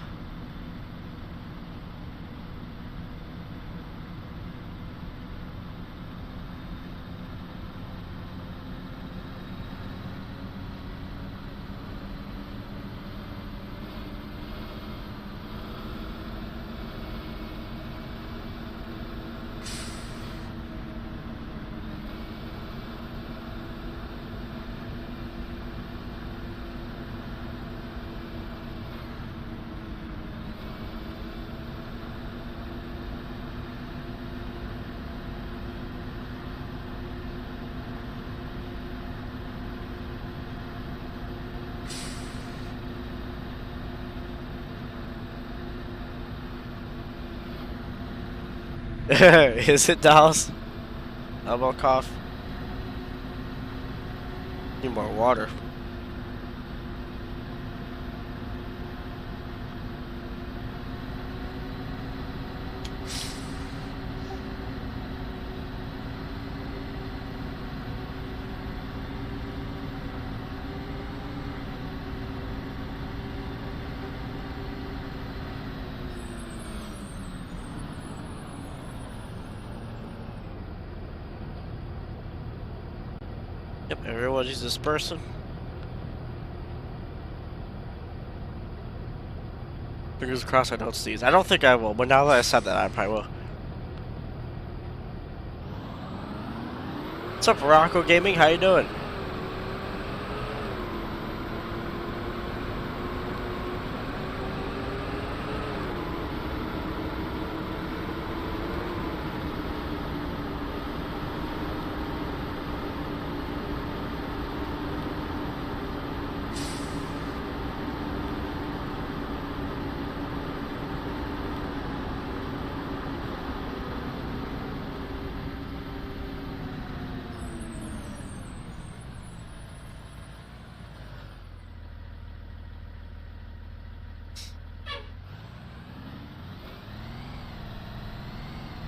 Is it, Dallas? How about cough? Need more water. Yep, everybody's dispersing. Fingers crossed I don't sneeze. I don't think I will, but now that I said that, I probably will. What's up, Rocco Gaming? How you doing?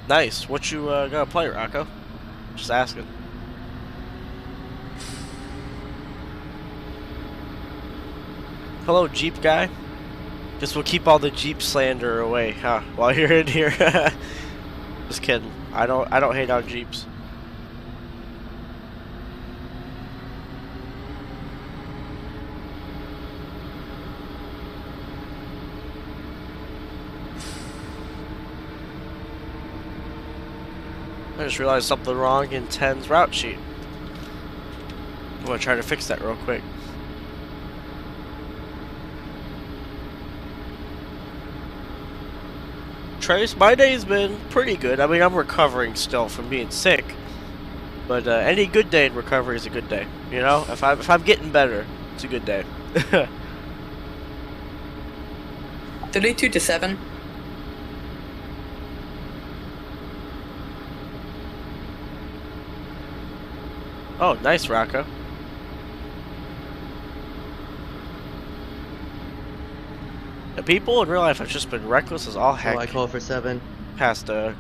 Nice. What you gonna play, Rocco? Just asking. Hello, Jeep guy. Guess we'll keep all the Jeep slander away, huh? While you're in here. Just kidding. I don't hate on Jeeps. I just realized something wrong in 10's route sheet. I'm gonna try to fix that real quick. Trace, my day's been pretty good. I mean, I'm recovering still from being sick, but any good day in recovery is a good day. You know, if I'm getting better, it's a good day. 32 to 7. Oh, nice, Rocco. The people in real life have just been reckless as all heck. So I call for 7. Past a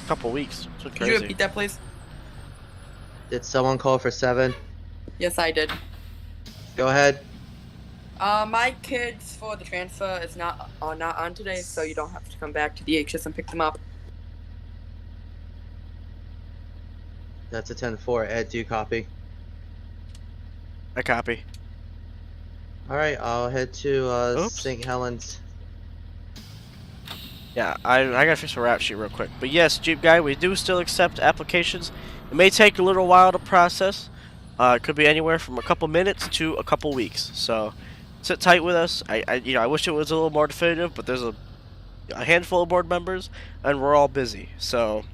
couple weeks. It's been Could you crazy. repeat that, please? Did someone call for 7? Yes, I did. Go ahead. My kids for the transfer is not on today, so you don't have to come back to DHS and pick them up. That's a 10-4. Ed, do you copy? I copy. Alright, I'll head to Oops. St. Helens. Yeah, I gotta fix my route sheet real quick. But yes, Jeep Guy, we do still accept applications. It may take a little while to process. It could be anywhere from a couple minutes to a couple weeks. So sit tight with us. I wish it was a little more definitive, but there's a handful of board members, and we're all busy. So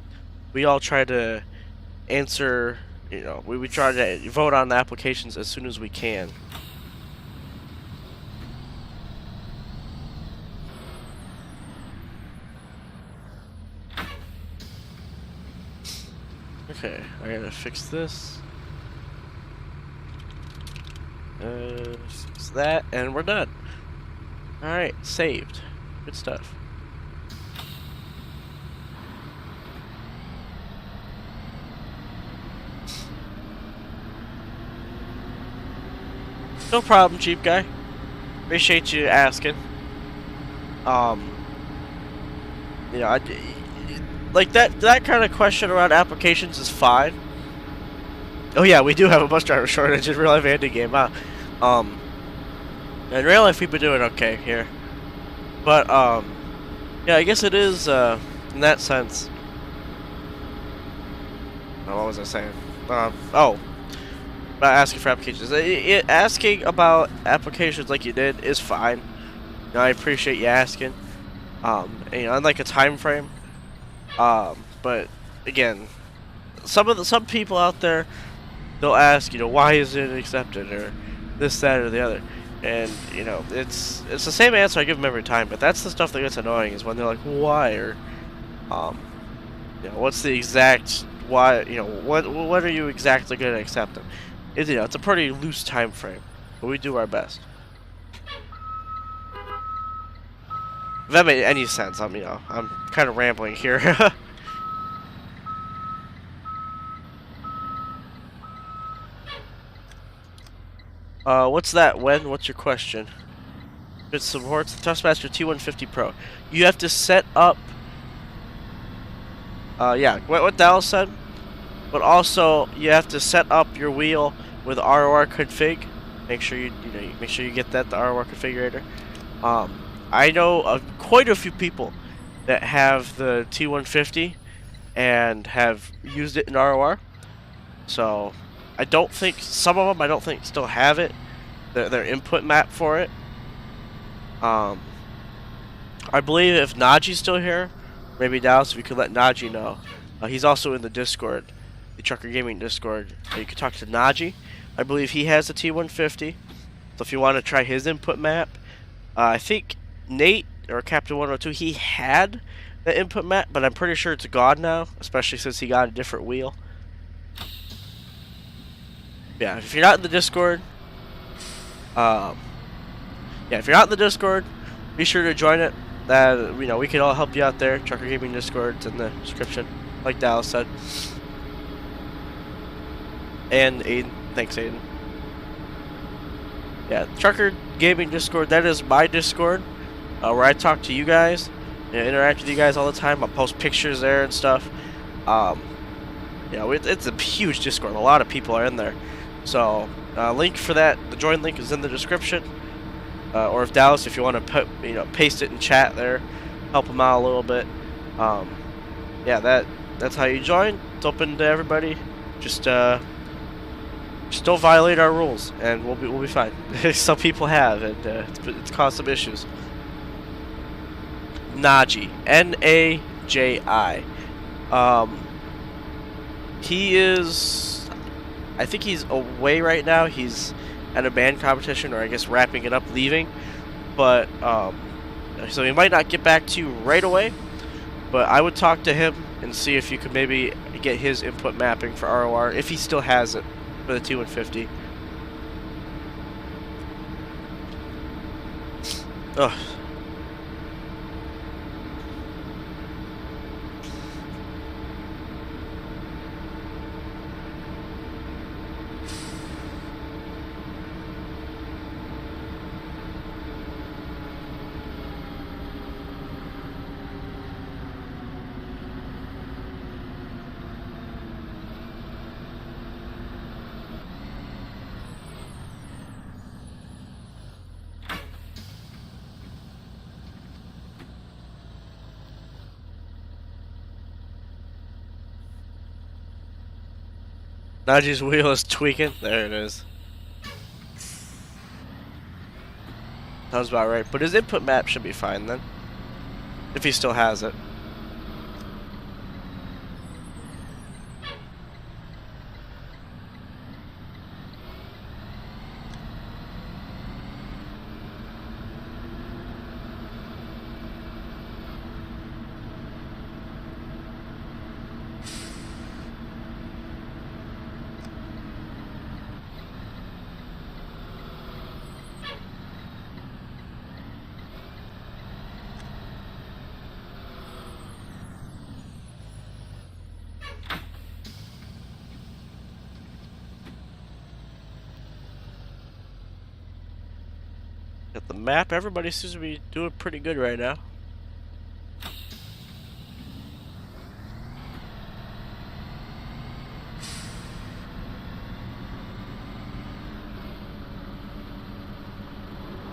we all try to answer. We try to vote on the applications as soon as we can. Okay, I gotta fix this. Fix that, and we're done. Alright, saved. Good stuff. No problem, Cheap Guy. Appreciate you asking. Like that kind of question around applications is fine. Oh yeah, we do have a bus driver shortage in real life and in game, huh? In real life we've been doing okay here. But yeah, I guess it is in that sense. Oh, what was I saying? About asking for applications. Asking about applications like you did is fine. I appreciate you asking. I'd like a time frame. But again, some people out there, they'll ask, why isn't it accepted, or this, that, or the other, and it's the same answer I give them every time. But that's the stuff that gets annoying, is when they're like, why, or what's the exact why, what are you exactly going to accept them? It's a pretty loose time frame, but we do our best. If that made any sense, I'm kind of rambling here. What's that, Wen? What's your question? It supports the Trustmaster T150 Pro. You have to set up... yeah, what Dallas said. But also, you have to set up your wheel with ROR config. Make sure you get that, the ROR configurator. I know quite a few people that have the T150 and have used it in ROR. So I don't think some of them still have it, their input map for it. I believe if Najee's still here, maybe Dallas, if you could let Najee know. He's also in the Discord, the Trucker Gaming Discord. You could talk to Najee. I believe he has a T150. So if you want to try his input map, I think Nate or Captain 102, he had the input map, but I'm pretty sure it's gone now, especially since he got a different wheel. Yeah, if you're not in the Discord, be sure to join it. We can all help you out there. Trucker Gaming Discord, it's in the description, like Dallas said. And Aiden, thanks Aiden. Yeah, Trucker Gaming Discord, that is my Discord, where I talk to you guys, interact with you guys all the time. I post pictures there and stuff. It's a huge Discord. A lot of people are in there. So, link for that, the join link is in the description. Or if Dallas, if you want to paste it in chat there, help them out a little bit. Yeah, that's how you join. It's open to everybody. Just don't violate our rules, and we'll be fine. Some people have, and it's caused some issues. Naji, Naji. He is, I think he's away right now. He's at a band competition, or I guess wrapping it up, leaving. But so he might not get back to you right away. But I would talk to him and see if you could maybe get his input mapping for ROR, if he still has it for the T150. Ugh. Naji's wheel is tweaking. There it is. Sounds about right. But his input map should be fine then. If he still has it. Got the map. Everybody seems to be doing pretty good right now.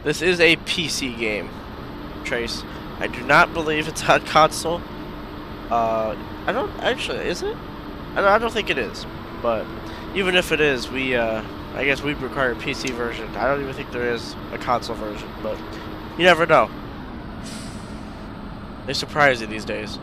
This is a PC game, Trace. I do not believe it's on console. I don't actually. Is it? I don't think it is. But even if it is, I guess we'd require a PC version. I don't even think there is a console version, but you never know. They surprise you these days.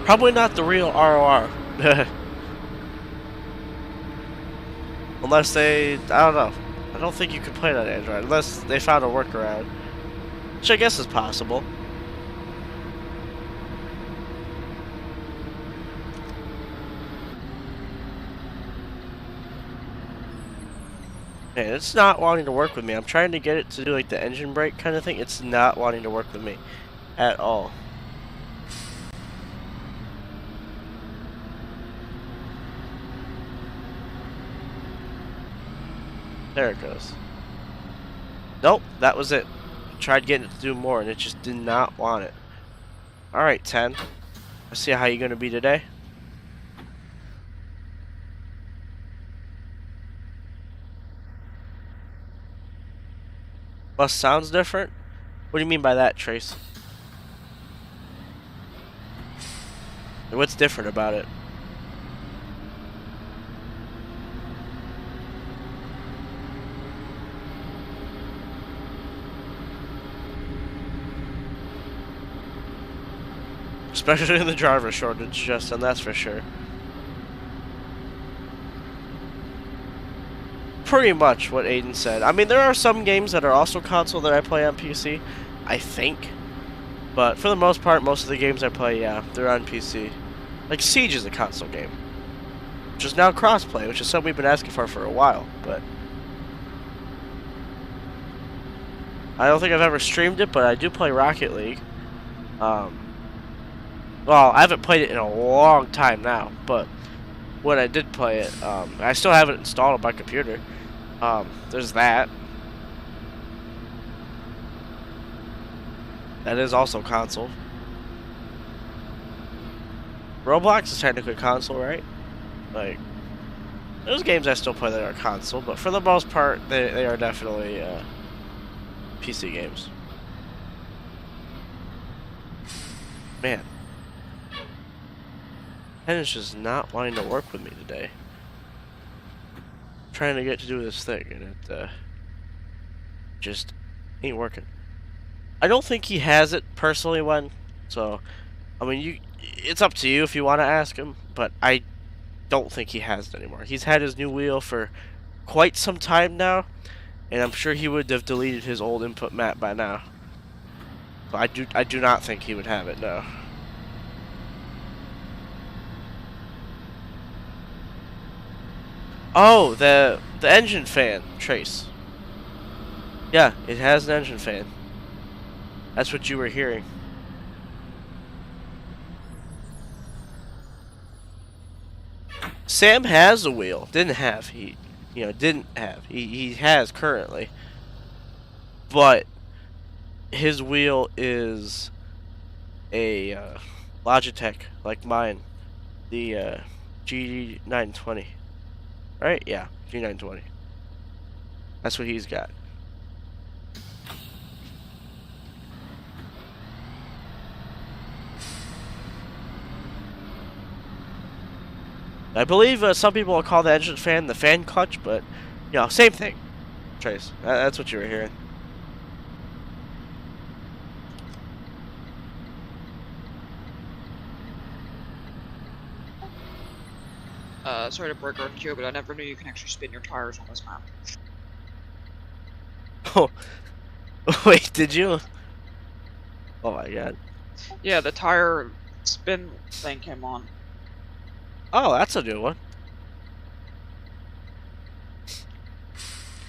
Probably not the real ROR. Unless they, I don't know. I don't think you can play it on Android unless they found a workaround, which I guess is possible. Man, it's not wanting to work with me. I'm trying to get it to do like the engine brake kind of thing. It's not wanting to work with me at all. There it goes. Nope, that was it. Tried getting it to do more and it just did not want it. Alright, 10. Let's see how you're going to be today. Bus sounds different? What do you mean by that, Trace? What's different about it? Especially in the driver shortage, Justin, that's for sure. Pretty much what Aiden said. I mean, there are some games that are also console that I play on PC, I think. But for the most part, most of the games I play, yeah, they're on PC. Like Siege is a console game, which is now crossplay, which is something we've been asking for a while, but I don't think I've ever streamed it, but I do play Rocket League. Well, I haven't played it in a long time now, but when I did play it, I still have it installed on my computer. There's that. That is also console. Roblox is technically console, right? Like, those games I still play that are console, but for the most part, they are definitely PC games. Man. Pen is just not wanting to work with me today. I'm trying to get to do this thing, and it just ain't working. I don't think he has it personally, Wen. So, I mean, it's up to you if you want to ask him, but I don't think he has it anymore. He's had his new wheel for quite some time now, and I'm sure he would have deleted his old input map by now. So I do not think he would have it, no. Oh, the engine fan, Trace. Yeah, it has an engine fan. That's what you were hearing. Sam has a wheel. Didn't have. Didn't have. He has currently. But his wheel is a Logitech like mine. The G920. Right? Yeah, G920. That's what he's got. I believe some people will call the engine fan the fan clutch, but, same thing. Trace, that's what you were hearing. Sorry to break our queue, but I never knew you can actually spin your tires on this map. Oh, wait, did you? Oh my god. Yeah, the tire spin thing came on. Oh, that's a new one.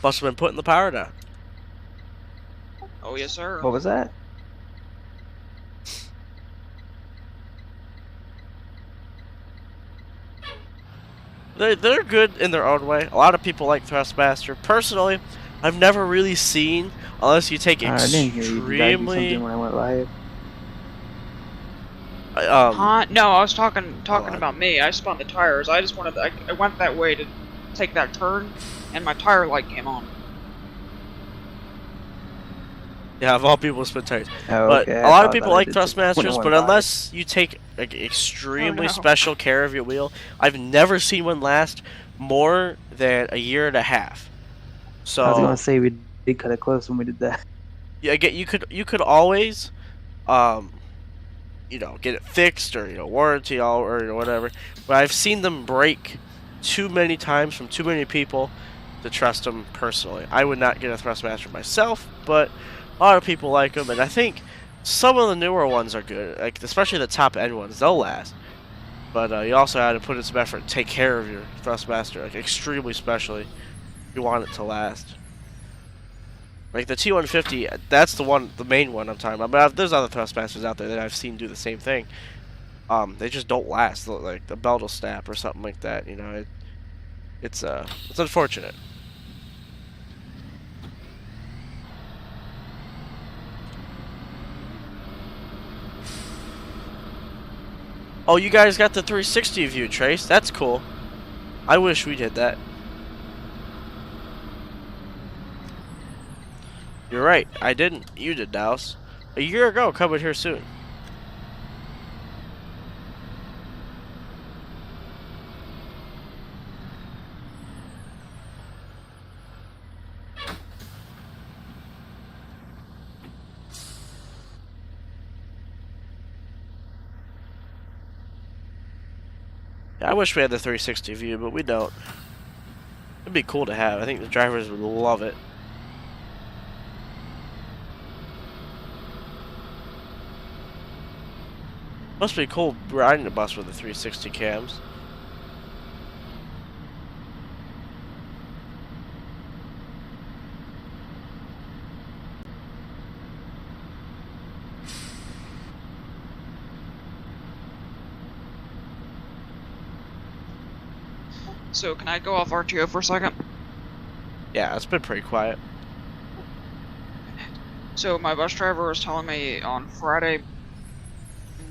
Must have been putting the power down. Oh, yes, sir. What was that? They're good in their own way. A lot of people like Thrustmaster. Personally, I've never really seen, unless you take I didn't hear you. Did I do extremely. something when I went live? No, I was talking on. about me. I spun the tires. I just wanted. I went that way to take that turn, and my tire light came on. Yeah, of all people, spin tires. Oh, But okay. a lot of people like Thrustmasters, but unless you take like extremely no. special care of your wheel, I've never seen one last more than a year and a half. So I was gonna say we did cut it close when we did that. yeah, you could always, get it fixed or warranty or whatever. But I've seen them break too many times from too many people to trust them personally. I would not get a Thrustmaster myself, but a lot of people like them, and I think some of the newer ones are good, like especially the top end ones. They'll last, but you also have to put in some effort and take care of your Thrustmaster, like extremely specially. If you want it to last. Like the T150, that's the main one I'm talking about. But there's other Thrustmasters out there that I've seen do the same thing. They just don't last. Like the belt will snap or something like that. It's unfortunate. Oh, you guys got the 360 view, Trace. That's cool. I wish we did that. You're right. I didn't. You did, Dallas. A year ago, coming here soon. Yeah, I wish we had the 360 view, but we don't. It'd be cool to have. I think the drivers would love it. Must be cool riding a bus with the 360 cams. So can I go off RTO for a second? Yeah, it's been pretty quiet. So my bus driver was telling me on Friday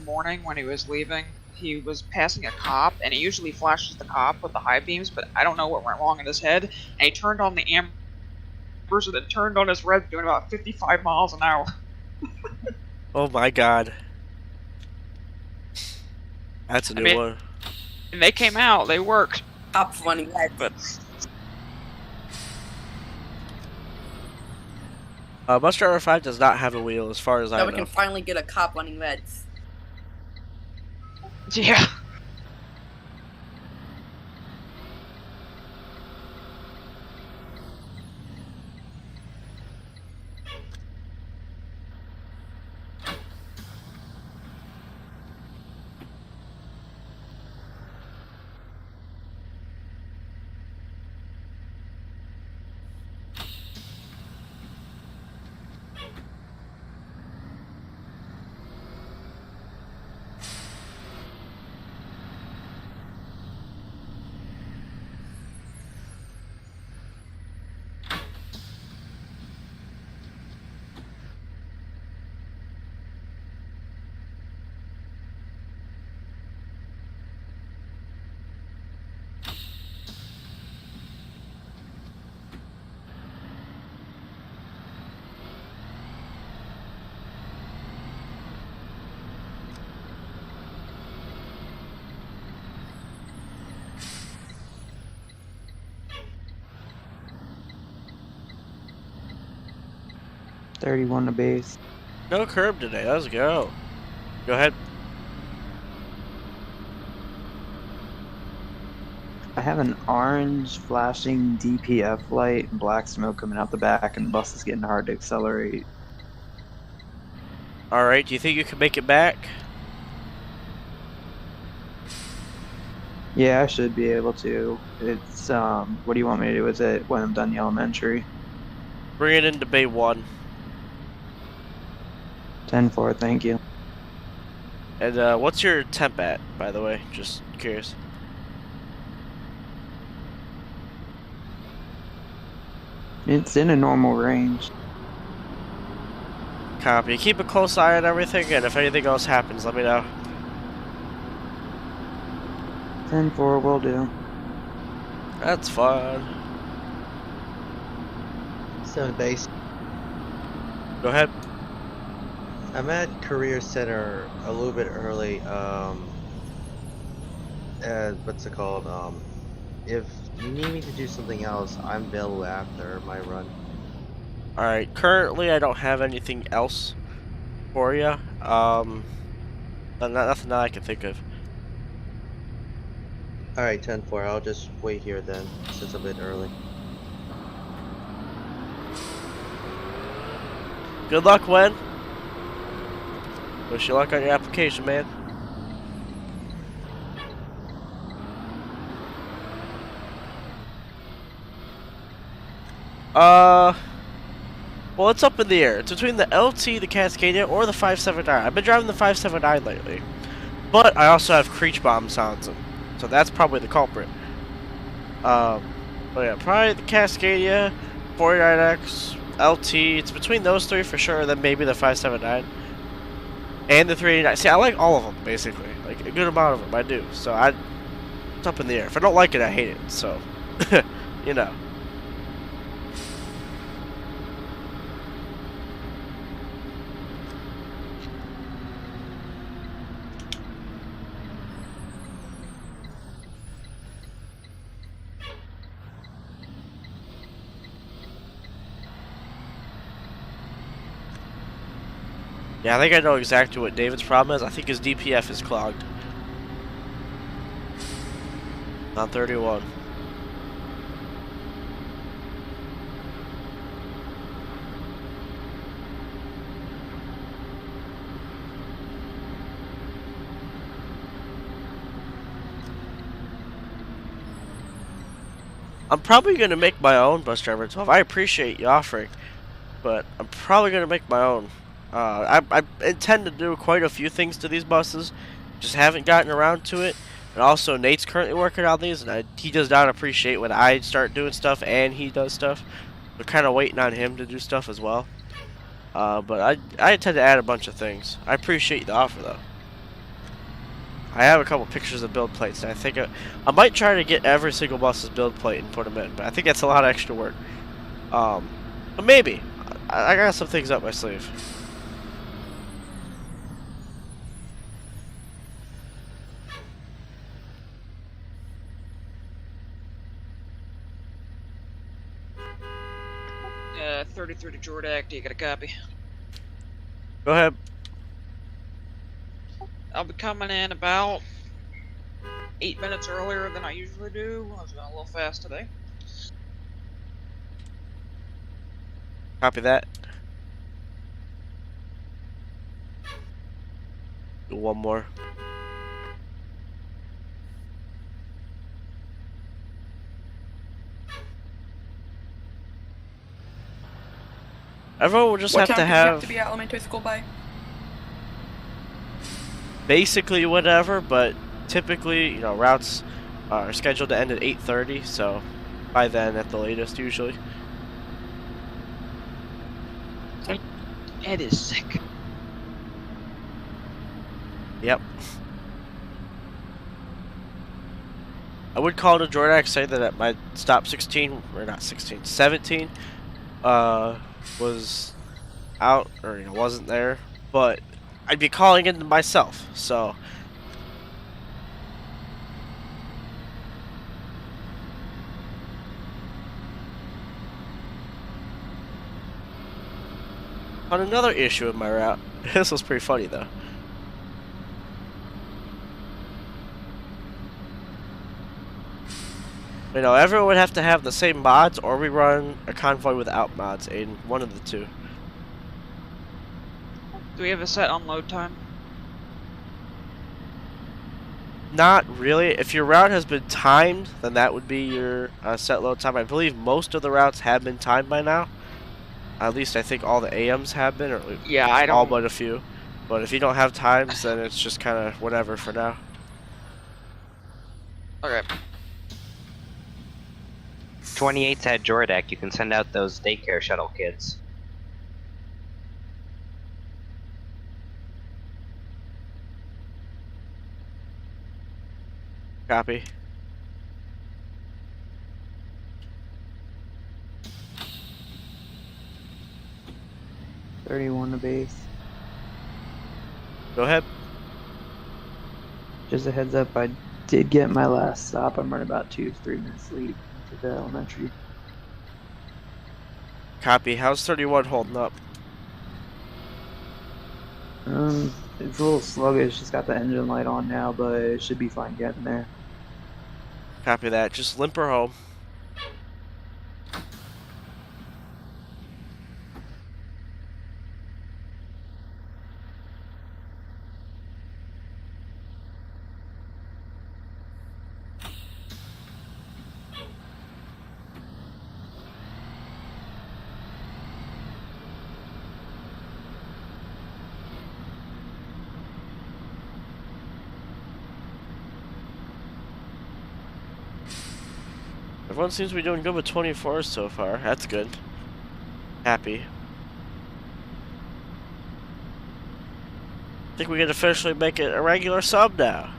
morning when he was leaving he was passing a cop, and he usually flashes the cop with the high beams, but I don't know what went wrong in his head, and he turned on the ambers and then turned on his red doing about 55 miles an hour. Oh my god. That's a new one. And they came out, they worked, Cops running red. but Bus Driver 5 does not have a wheel as far as I So know. we can finally get a cop running reds. yeah. $31 to base. No curb today. Let's go. Go ahead. I have an orange flashing DPF light and black smoke coming out the back, and the bus is getting hard to accelerate. Alright, do you think you can make it back? Yeah, I should be able to. It's, what do you want me to do with it when I'm done the elementary? Bring it into Bay 1. 10-4, thank you. And what's your temp at, by the way? Just curious. It's in a normal range. Copy. Keep a close eye on everything, and if anything else happens, let me know. 10-4 will do. That's fun. 7 base. Go ahead. I'm at Career Center a little bit early. What's it called? If you need me to do something else, I'm available after my run. Alright, currently I don't have anything else for you. Nothing that I can think of. Alright, 10-4. I'll just wait here then, since it's a bit early. Good luck, Wen. Wish you luck on your application, man. Well, it's up in the air. It's between the LT, the Cascadia, or the 579. I've been driving the 579 lately. But I also have Creech Bomb sounds in. So that's probably the culprit. But yeah, probably the Cascadia, 49X, LT. It's between those three for sure, then maybe the 579. And the 389. See, I like all of them, basically. Like, a good amount of them, I do. So, it's up in the air. If I don't like it, I hate it. So, you know. Yeah, I think I know exactly what David's problem is. I think his DPF is clogged. On 31. I'm probably going to make my own Bus Driver 12. I appreciate you offering, but I'm probably going to make my own. I intend to do quite a few things to these buses, just haven't gotten around to it. And also, Nate's currently working on these, and he does not appreciate when I start doing stuff and he does stuff. We're kind of waiting on him to do stuff as well. But I intend to add a bunch of things. I appreciate the offer, though. I have a couple pictures of build plates, and I think I might try to get every single bus's build plate and put them in, but I think that's a lot of extra work. But maybe. I got some things up my sleeve. 33 to Jordak, do you got a copy? Go ahead. I'll be coming in about 8 minutes earlier than I usually do. I was going a little fast today. Copy that. Do one more. Everyone will just What have time to do you have have to be at elementary school by? basically whatever, but typically, you know, routes are scheduled to end at 8:30, so by then at the latest usually. Ed is sick. Yep. I would call to Jordak, say that at my stop 16, or not 16, 17, was out, or, you know, wasn't there, but I'd be calling in myself, so. On another issue of my route, this was pretty funny though. You know, everyone would have to have the same mods, or we run a convoy without mods, Aiden. One of the two. Do we have a set unload time? Not really. If your route has been timed, then that would be your set load time. I believe most of the routes have been timed by now. At least I think all the AMs have been, or Yeah, I all don't. but a few. But if you don't have times, then it's just kind of whatever for now. Okay. 28's at Jordak. You can send out those daycare shuttle kids. Copy. $31 to base. Go ahead. Just a heads up, I did get my last stop. I'm running about 2-3 minutes late to the elementary. Copy. How's 31 holding up? It's a little sluggish. It's got the engine light on now, but it should be fine getting there. Copy that. Just limp her home. Everyone seems to be doing good with 24s so far. That's good. Happy. I think we can officially make it a regular sub now.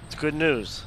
It's good news.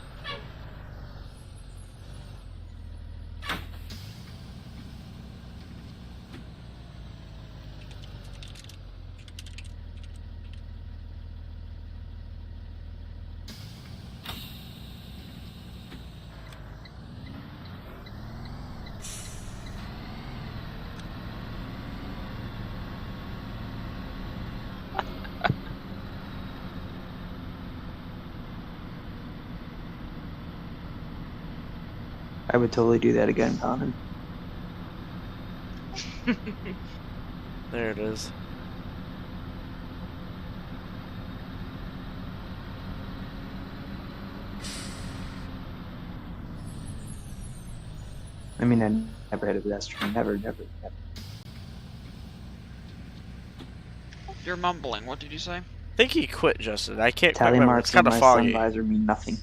I would totally do that again, Common. There it is. I mean, I never had a pedestrian. Never. You're mumbling. What did you say? I think he quit, Justin. I can't quite Tally remember. It's marks on kind of my foggy. sun visor mean nothing.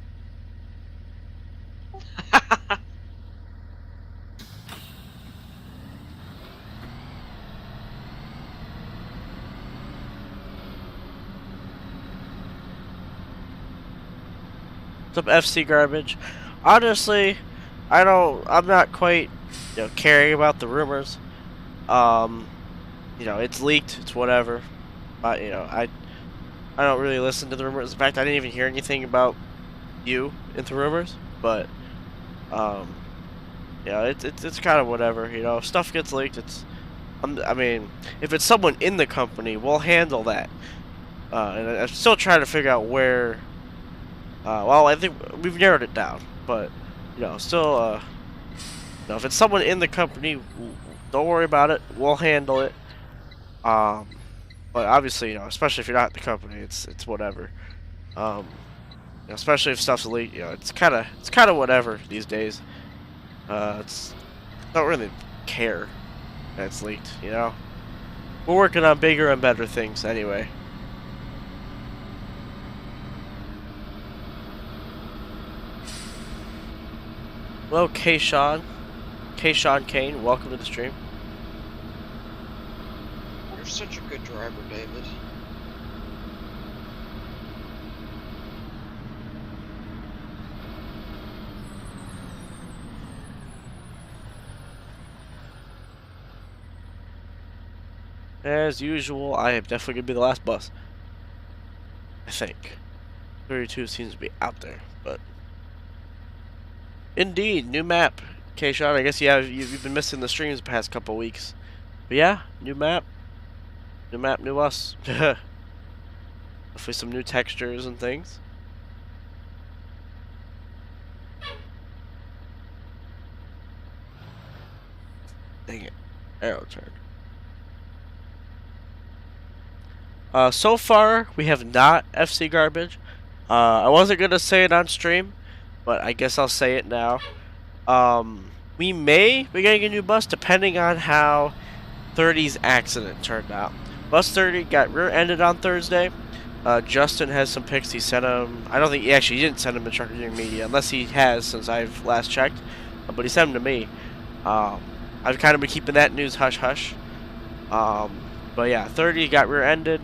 some FC garbage. Honestly, I'm not quite, caring about the rumors. It's leaked. It's whatever. But I don't really listen to the rumors. In fact, I didn't even hear anything about you in the rumors. But it's kind of whatever. If stuff gets leaked, I mean, if it's someone in the company, we'll handle that. And I'm still trying to figure out where. Well, I think we've narrowed it down, but still, if it's someone in the company, don't worry about it. We'll handle it. But obviously, especially if you're not in the company, it's whatever. Especially if stuff's leaked, it's kind of whatever these days. It's don't really care that it's leaked. We're working on bigger and better things anyway. Hello, Kayshawn Kane, welcome to the stream. You're such a good driver, David. As usual, I am definitely going to be the last bus. I think. 32 seems to be out there, but... Indeed, new map. Kayshawn, I guess you've been missing the streams the past couple weeks. But yeah, new map. New map, new us. Hopefully some new textures and things. Dang it. Arrow turn. So far, we have not FC garbage. I wasn't going to say it on stream, but I guess I'll say it now. We may be getting a new bus depending on how 30's accident turned out. Bus 30 got rear-ended on Thursday. Justin has some pics he sent him. I don't think he didn't send him to Trucker Engineering Media, unless he has since I've last checked. But he sent them to me. I've kind of been keeping that news hush-hush. But yeah, 30 got rear-ended.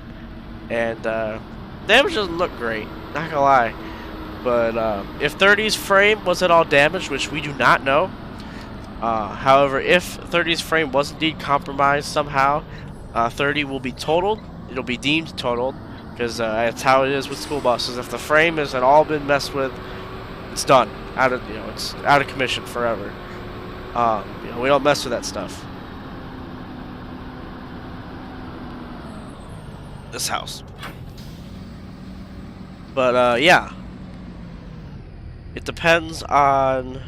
And damage doesn't look great, not gonna lie. But if 30's frame was at all damaged, which we do not know. However, if 30's frame was indeed compromised somehow, 30 will be totaled. It'll be deemed totaled, because that's how it is with school buses. If the frame has at all been messed with, it's done. It's out of commission forever. We don't mess with that stuff. This house. But yeah, it depends on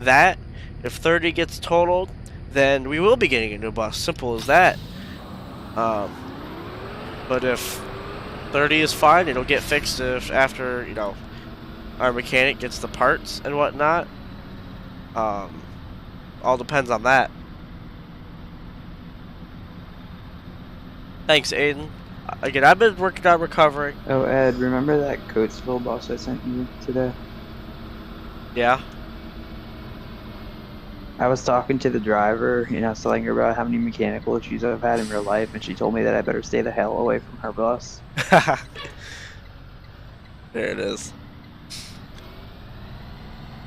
that. If 30 gets totaled, then we will be getting a new bus. Simple as that. But if 30 is fine, it'll get fixed after our mechanic gets the parts and whatnot. All depends on that. Thanks, Aiden. Again, I've been working on recovering. Oh, Ed, remember that Coatesville bus I sent you today? Yeah. I was talking to the driver, telling her about how many mechanical issues I've had in real life, and she told me that I better stay the hell away from her bus. There it is.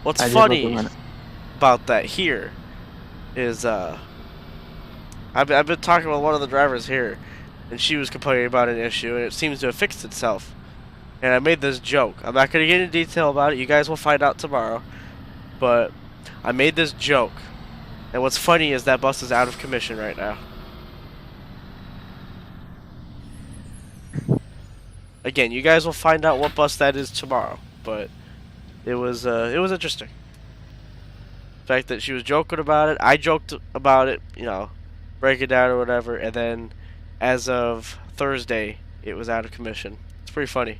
What's funny about that here is I've been talking with one of the drivers here, and she was complaining about an issue, and it seems to have fixed itself. And I made this joke. I'm not going to get into detail about it. You guys will find out tomorrow. But I made this joke. And what's funny is that bus is out of commission right now. Again, you guys will find out what bus that is tomorrow. But it was interesting. The fact that she was joking about it. I joked about it, break it down or whatever. And then as of Thursday, it was out of commission. It's pretty funny.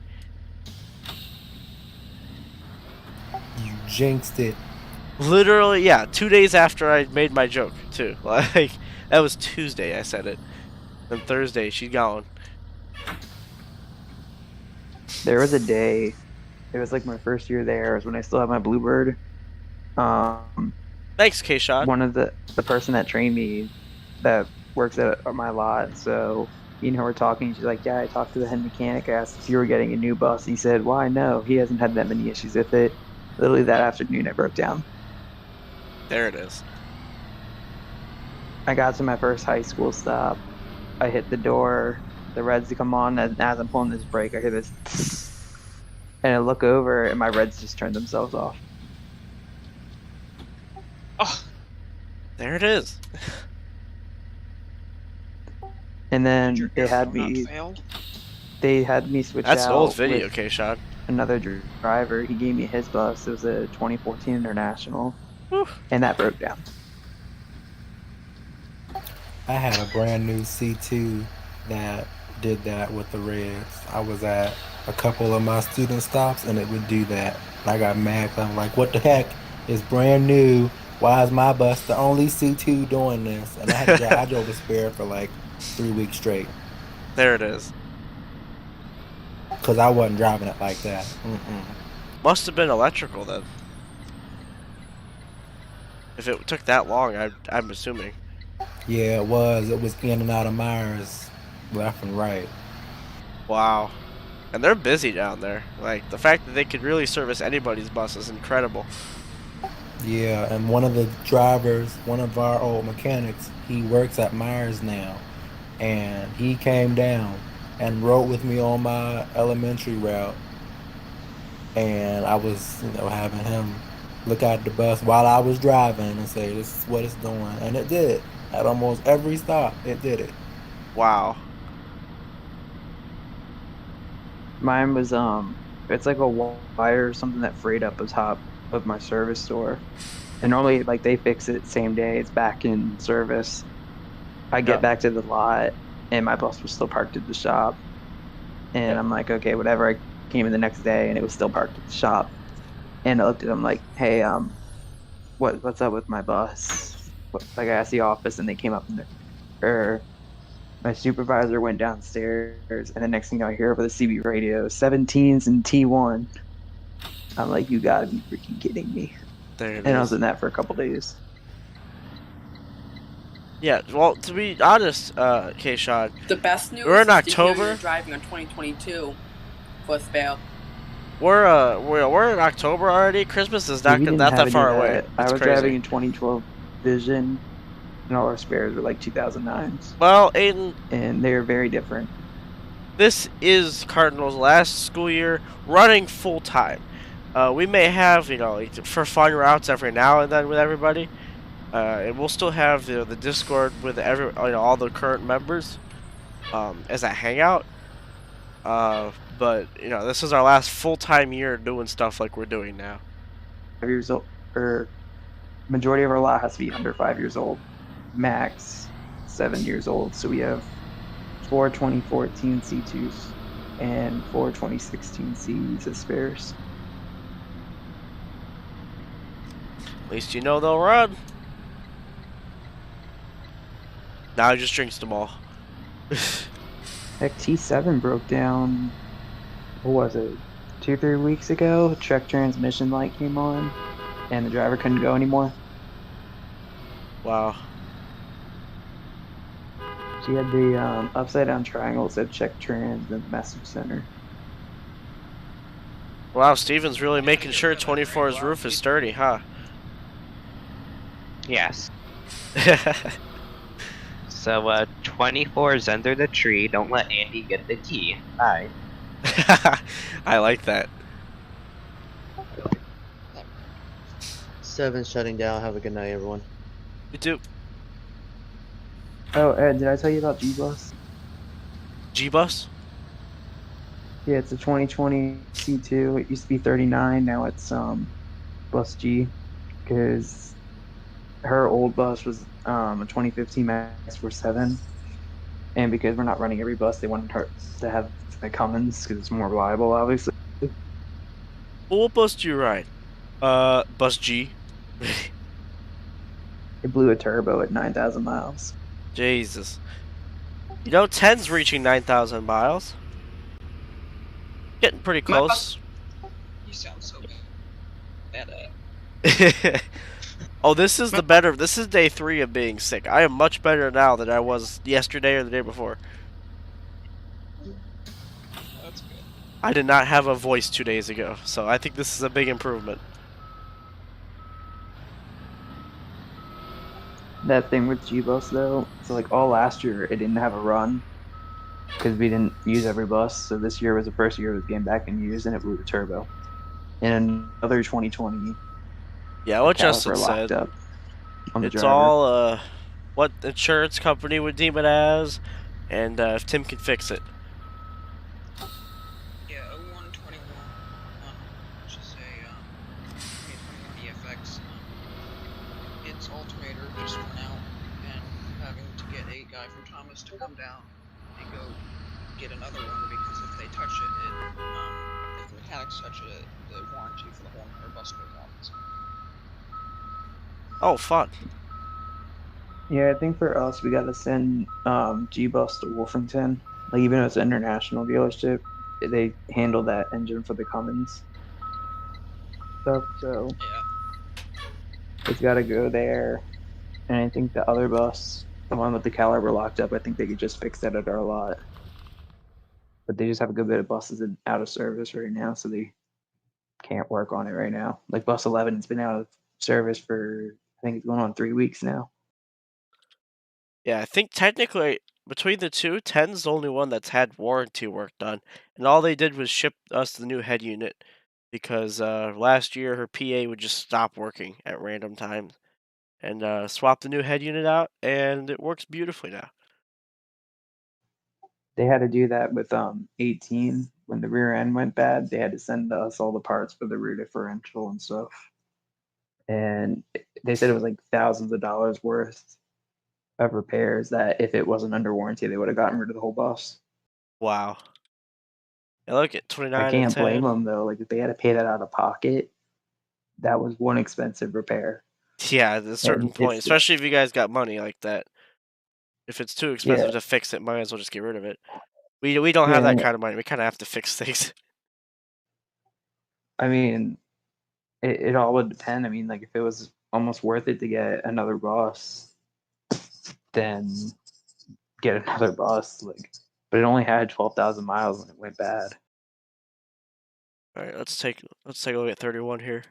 You jinxed it. Literally, yeah, 2 days after I made my joke, too. Like, that was Tuesday I said it. Then Thursday, she's gone. There was a day, it was like my first year there, was when I still had my Bluebird. Thanks, K-Shot. One of the person that trained me that works at my lot, so me and her were talking. She's like, "Yeah, I talked to the head mechanic. I asked if you were getting a new bus. He said, why, no, he hasn't had that many issues with it." Literally that afternoon, I broke down. There it is. I got to my first high school stop. I hit the door. The reds come on, and as I'm pulling this brake, I hear this, and I look over, and my reds just turned themselves off. Oh, There it is. And did then your airflow not fail? they had me switch That's an out old video, with K-Shot. another driver. He gave me his bus. It was a 2014 International, Whew. and that broke down. I had a brand new C2 that did that with the Reds. I was at a couple of my student stops and it would do that. I got mad 'cause I'm like, what the heck? It's brand new. Why is my bus the only C2 doing this? And I drove a spare for like 3 weeks straight There it is. because I wasn't driving it like that. Must have been electrical then. If it took that long, I'm assuming. Yeah, it was. It was in and out of Myers, left and right. Wow. And they're busy down there. Like, the fact that they could really service anybody's bus is incredible. Yeah, and one of the drivers, one of our old mechanics, he works at Myers now. And he came down and rode with me on my elementary route. And I was, having him look at the bus while I was driving and say, this is what it's doing. And it did. At almost every stop, it did it. Wow. Mine was it's like a wire or something that frayed up the top of my service door, and normally like they fix it same day. It's back in service. I get back to the lot, and my bus was still parked at the shop, and I'm like, okay, whatever. I came in the next day, and it was still parked at the shop, and I looked at them like, hey, what's up with my bus? Like I asked the office, and they came up, or my supervisor went downstairs, and the next thing I hear over the CB radio, 17s and T1. I'm like, you gotta be freaking kidding me. There it And I was is. in that for a couple days. Yeah, well, to be honest, K-Shot, The best news We're in is to hear October. you're driving on 2022 with fail. we're in October already. Christmas is not We didn't not have that any far of away. that. I It's was crazy. driving in 2012 Vision, and all our spares were like 2009s. Well, Aiden, And they were very different. this is Cardinals' last school year running full time. We may have, for fun routes every now and then with everybody, and we'll still have the Discord with all the current members as a hangout. But this is our last full time year doing stuff like we're doing now. 5 years old, or majority of our lot has to be under 5 years old. Max 7 years old. So we have 4 2014 C2s and 4 2016 Cs as spares. At least you know they'll run. Now he just drinks them all. Heck, T7 broke down, what was it, 2-3 weeks ago? Check transmission light came on, and the driver couldn't go anymore. Wow. She had the upside down triangle that said check trans in the message center. Wow, Steven's really making sure 24's roof is sturdy, huh? Yes. So, 24's under the tree. Don't let Andy get the key. Bye. I like that. 7 shutting down. Have a good night, everyone. You too. Oh, Ed, did I tell you about G-Bus? G-Bus? Yeah, it's a 2020 C2. It used to be 39, now it's Bus G, because her old bus was a 2015 Max 47, and because we're not running every bus, they wanted her to have the Cummins because it's more reliable, obviously. Well, what bus do you ride? Bus G. It blew a turbo at 9,000 miles. Jesus. 10's reaching 9,000 miles. Getting pretty close. You sound so bad at it. Oh, this is This is day 3 of being sick. I am much better now than I was yesterday or the day before. That's good. I did not have a voice 2 days ago, so I think this is a big improvement. That thing with G-Bus though, so like all last year it didn't have a run because we didn't use every bus. So this year was the first year it was getting back in use, and it blew the turbo. And another 2020, Yeah, the what Justin caliper locked said. up on the It's driver. all what insurance company would deem it as, and if Tim can fix it. Yeah, 0121, which is a 2021 EFX. Its alternator just went out, and having to get a guy from Thomas to come down and go get another one, because if they touch it, if the mechanics touch it, the warranty for the whole entire bus goes out. So. Oh, fun. Yeah, I think for us we got to send G-Bus to Wolfington. Like even though it's an international dealership, they handle that engine for the Cummins stuff. So Yeah. it's got to go there. And I think the other bus, the one with the caliber locked up, I think they could just fix that at our lot. But they just have a good bit of buses out of service right now, so they can't work on it right now. Like bus 11 has been out of service for I think it's going on 3 weeks now. Yeah, I think technically between the two, 10's the only one that's had warranty work done, and all they did was ship us the new head unit because last year her PA would just stop working at random times, and swap the new head unit out, and it works beautifully now. They had to do that with 18 when the rear end went bad. They had to send us all the parts for the rear differential and stuff. And they said it was like thousands of dollars worth of repairs that if it wasn't under warranty, they would have gotten rid of the whole bus. Wow. Yeah, look at 29 I and can't 10. blame them though. Like if they had to pay that out of pocket, that was one expensive repair. Yeah, at a certain And point, it's especially if you guys got money like that. If it's too expensive yeah, to fix it, might as well just get rid of it. We don't yeah. have that And kind of money. We kind of have to fix things. I mean, it all would depend. I mean, like if it was almost worth it to get another bus, then get another bus. Like, but it only had 12,000 miles when it went bad. All right, let's take a look at 31 here.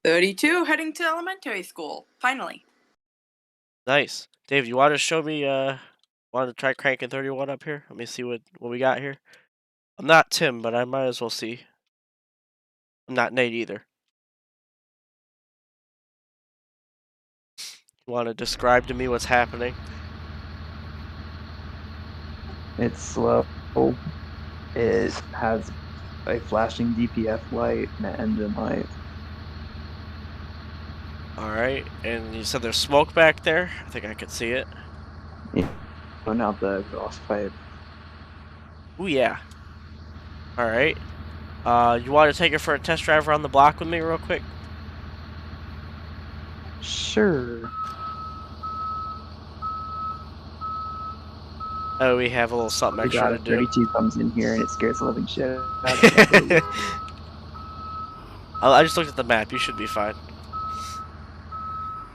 32, heading to elementary school. Finally. Nice, Dave. You want to show me? Want to try cranking 31 up here? Let me see what we got here. I'm not Tim, but I might as well see. I'm not Nate either. You want to describe to me what's happening? It's slow. It has a flashing DPF light and an engine light. All right, and you said there's smoke back there. I think I could see it. Yeah. Going out the exhaust pipe. Ooh yeah. All right. You want to take it for a test drive around the block with me real quick? Sure. Oh, we have a little something We got extra to it. do. 32 comes in here and it scares the living shit out of me. I just looked at the map. You should be fine.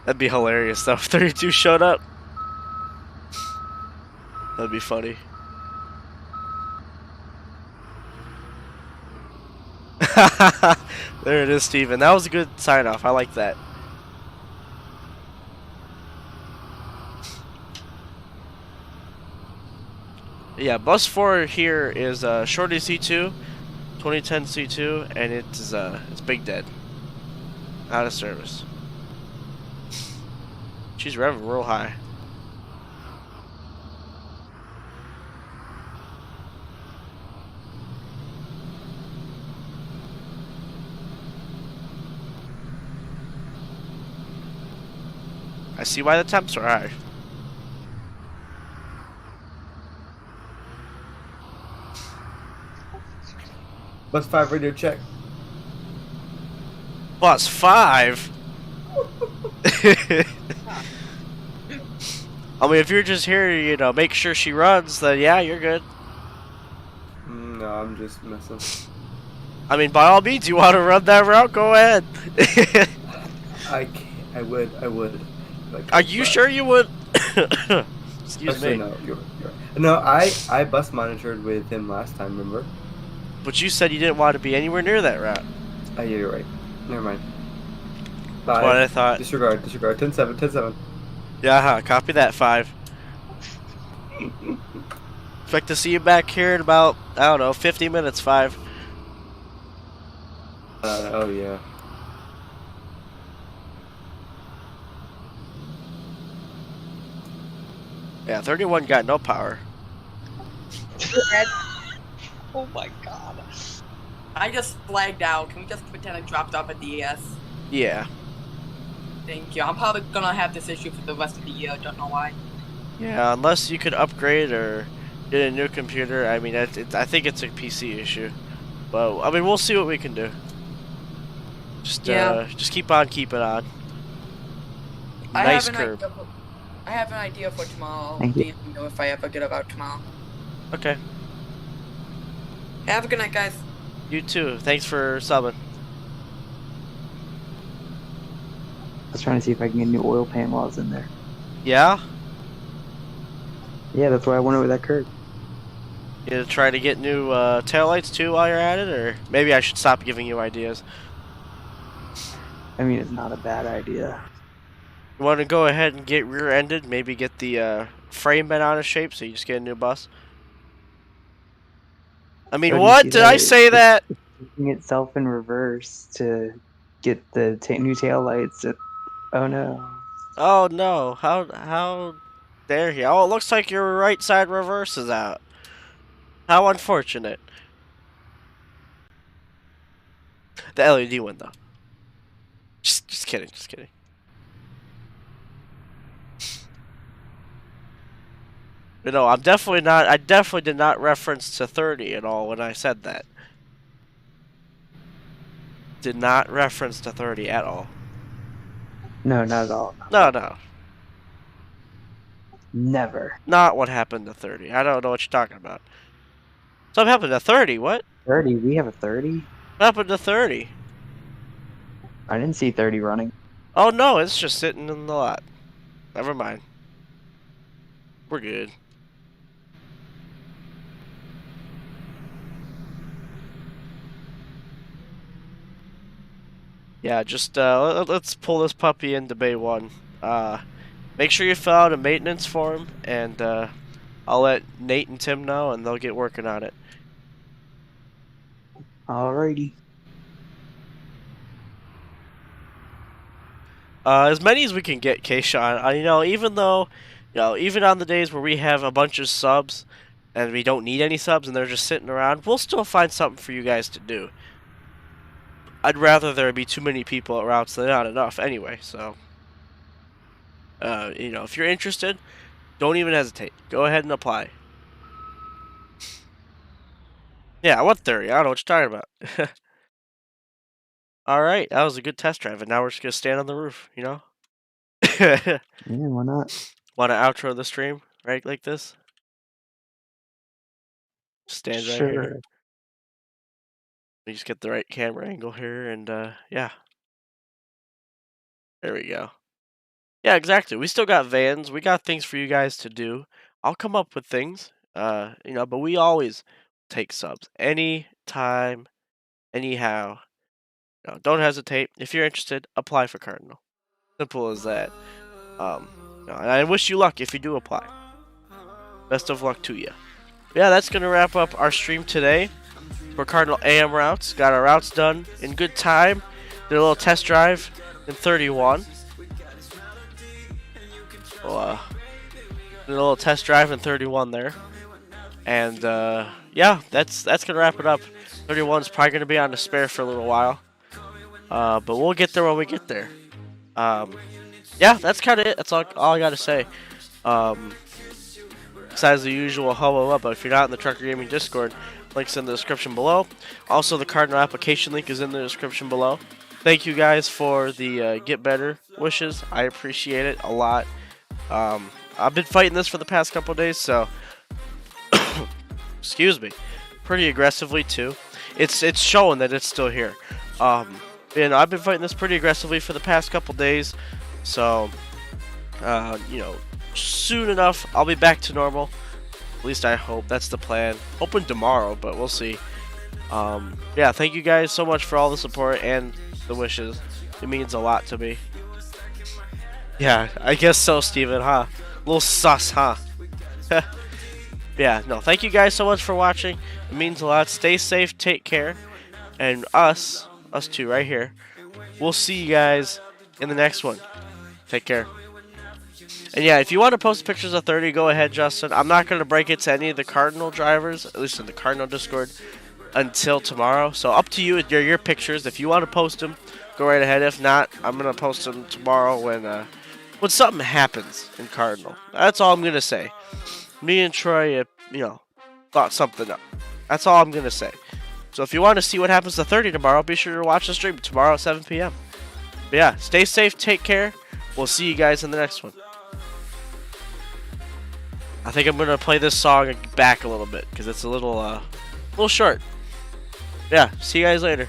That'd be hilarious though if 32 showed up. That'd be funny. There it is, Steven. That was a good sign off. I like that. Yeah, bus 4 here is Shorty C2, 2010 C2, and it's Big Dead. Out of service. She's revving real high. I see why the temps are high. Bus 5 radio check. Bus 5? I mean, if you're just here to, make sure she runs, then yeah, you're good. No, I'm just messing. I mean, by all means, you want to run that route, go ahead. I can't. I would. Are you sure you would? Excuse Actually, me. no, you're right. No, I bus monitored with him last time. Remember? But you said you didn't want to be anywhere near that route. Oh, yeah, you're right. Never mind. That's what I 5. thought. Disregard. 10-7. 10-7. Yeah, copy that, 5. Expect to see you back here in about, I don't know, 50 minutes, 5. Oh yeah. Yeah, 31 got no power. Oh my god. I just flagged out. Can we just pretend I dropped off at the ES? Yeah. Thank you. I'm probably gonna have this issue for the rest of the year. Don't know why. Yeah, unless you could upgrade or get a new computer. I mean, I think it's a PC issue. But, I mean, we'll see what we can do. Just keep on keeping on. Nice curb. I have an idea for tomorrow. Thank you. Let me know if I ever get about tomorrow. Okay. Have a good night, guys. You too. Thanks for subbing. I was trying to see if I can get new oil pan while I was in there. Yeah? Yeah, that's why I went over that curve. You gonna try to get new taillights too while you're at it? Or maybe I should stop giving you ideas. I mean, it's not a bad idea. You want to go ahead and get rear-ended? Maybe get the frame bent out of shape so you just get a new bus? I mean, So do you what? see Did I say that? It's taking itself in reverse to get the new tail lights. Oh no. Oh no! How dare he? Oh, it looks like your right side reverse is out. How unfortunate. The LED one though. Just kidding. Just kidding. But no, I'm definitely not. I definitely did not reference to 30 at all when I said that. Did not reference to 30 at all. No, not at all. No. Never. Not what happened to 30. I don't know what you're talking about. Something happened to 30. What? 30? We have a 30? What happened to 30? I didn't see 30 running. Oh no, it's just sitting in the lot. Never mind. We're good. Yeah, just let's pull this puppy into Bay 1. Make sure you fill out a maintenance form, and I'll let Nate and Tim know, and they'll get working on it. Alrighty. As many as we can get, Kayshawn. You know, even though, you know, even on the days where we have a bunch of subs, and we don't need any subs, and they're just sitting around, we'll still find something for you guys to do. I'd rather there be too many people at routes than not enough anyway, so. You know, if you're interested, don't even hesitate. Go ahead and apply. Yeah, what 30? I don't know what you're talking about. Alright, that was a good test drive, and now we're just gonna stand on the roof, you know? Yeah, why not? Want to outro the stream, right, like this? Stand right here. Sure. We just get the right camera angle here, and yeah. There we go. Yeah, exactly. We still got vans. We got things for you guys to do. I'll come up with things, you know, but we always take subs. Anytime, anyhow. No, don't hesitate. If you're interested, apply for Cardinal. Simple as that. And I wish you luck if you do apply. Best of luck to you. Yeah, that's going to wrap up our stream today for Cardinal AM Routes. Got our routes done in good time. Did a little test drive in 31. So, did a little test drive in 31 there. And, yeah, that's going to wrap it up. 31 is probably going to be on the spare for a little while. But we'll get there when we get there. Yeah, that's kind of it. That's all I got to say. Besides the usual hello up, but if you're not in the Trucker Gaming Discord, link's in the description below. Also, the Cardinal application link is in the description below. Thank you guys for the get better wishes. I appreciate it a lot. I've been fighting this for the past couple days, so excuse me, pretty aggressively too. It's showing that it's still here. You know, I've been fighting this pretty aggressively for the past couple days, so you know, soon enough, I'll be back to normal. At least I hope. That's the plan. Hoping tomorrow, but we'll see. Yeah, thank you guys so much for all the support and the wishes. It means a lot to me. Yeah, I guess so, Steven, huh? A little sus, huh? Yeah, no, thank you guys so much for watching. It means a lot. Stay safe, take care. And us two right here, we'll see you guys in the next one. Take care. And yeah, if you want to post pictures of 30, go ahead, Justin. I'm not going to break it to any of the Cardinal drivers, at least in the Cardinal Discord, until tomorrow. So up to you, your pictures. If you want to post them, go right ahead. If not, I'm going to post them tomorrow when something happens in Cardinal. That's all I'm going to say. Me and Troy, thought something up. That's all I'm going to say. So if you want to see what happens to 30 tomorrow, be sure to watch the stream tomorrow at 7 p.m. But yeah, stay safe, take care. We'll see you guys in the next one. I think I'm gonna play this song back a little bit because it's a little short. Yeah, see you guys later.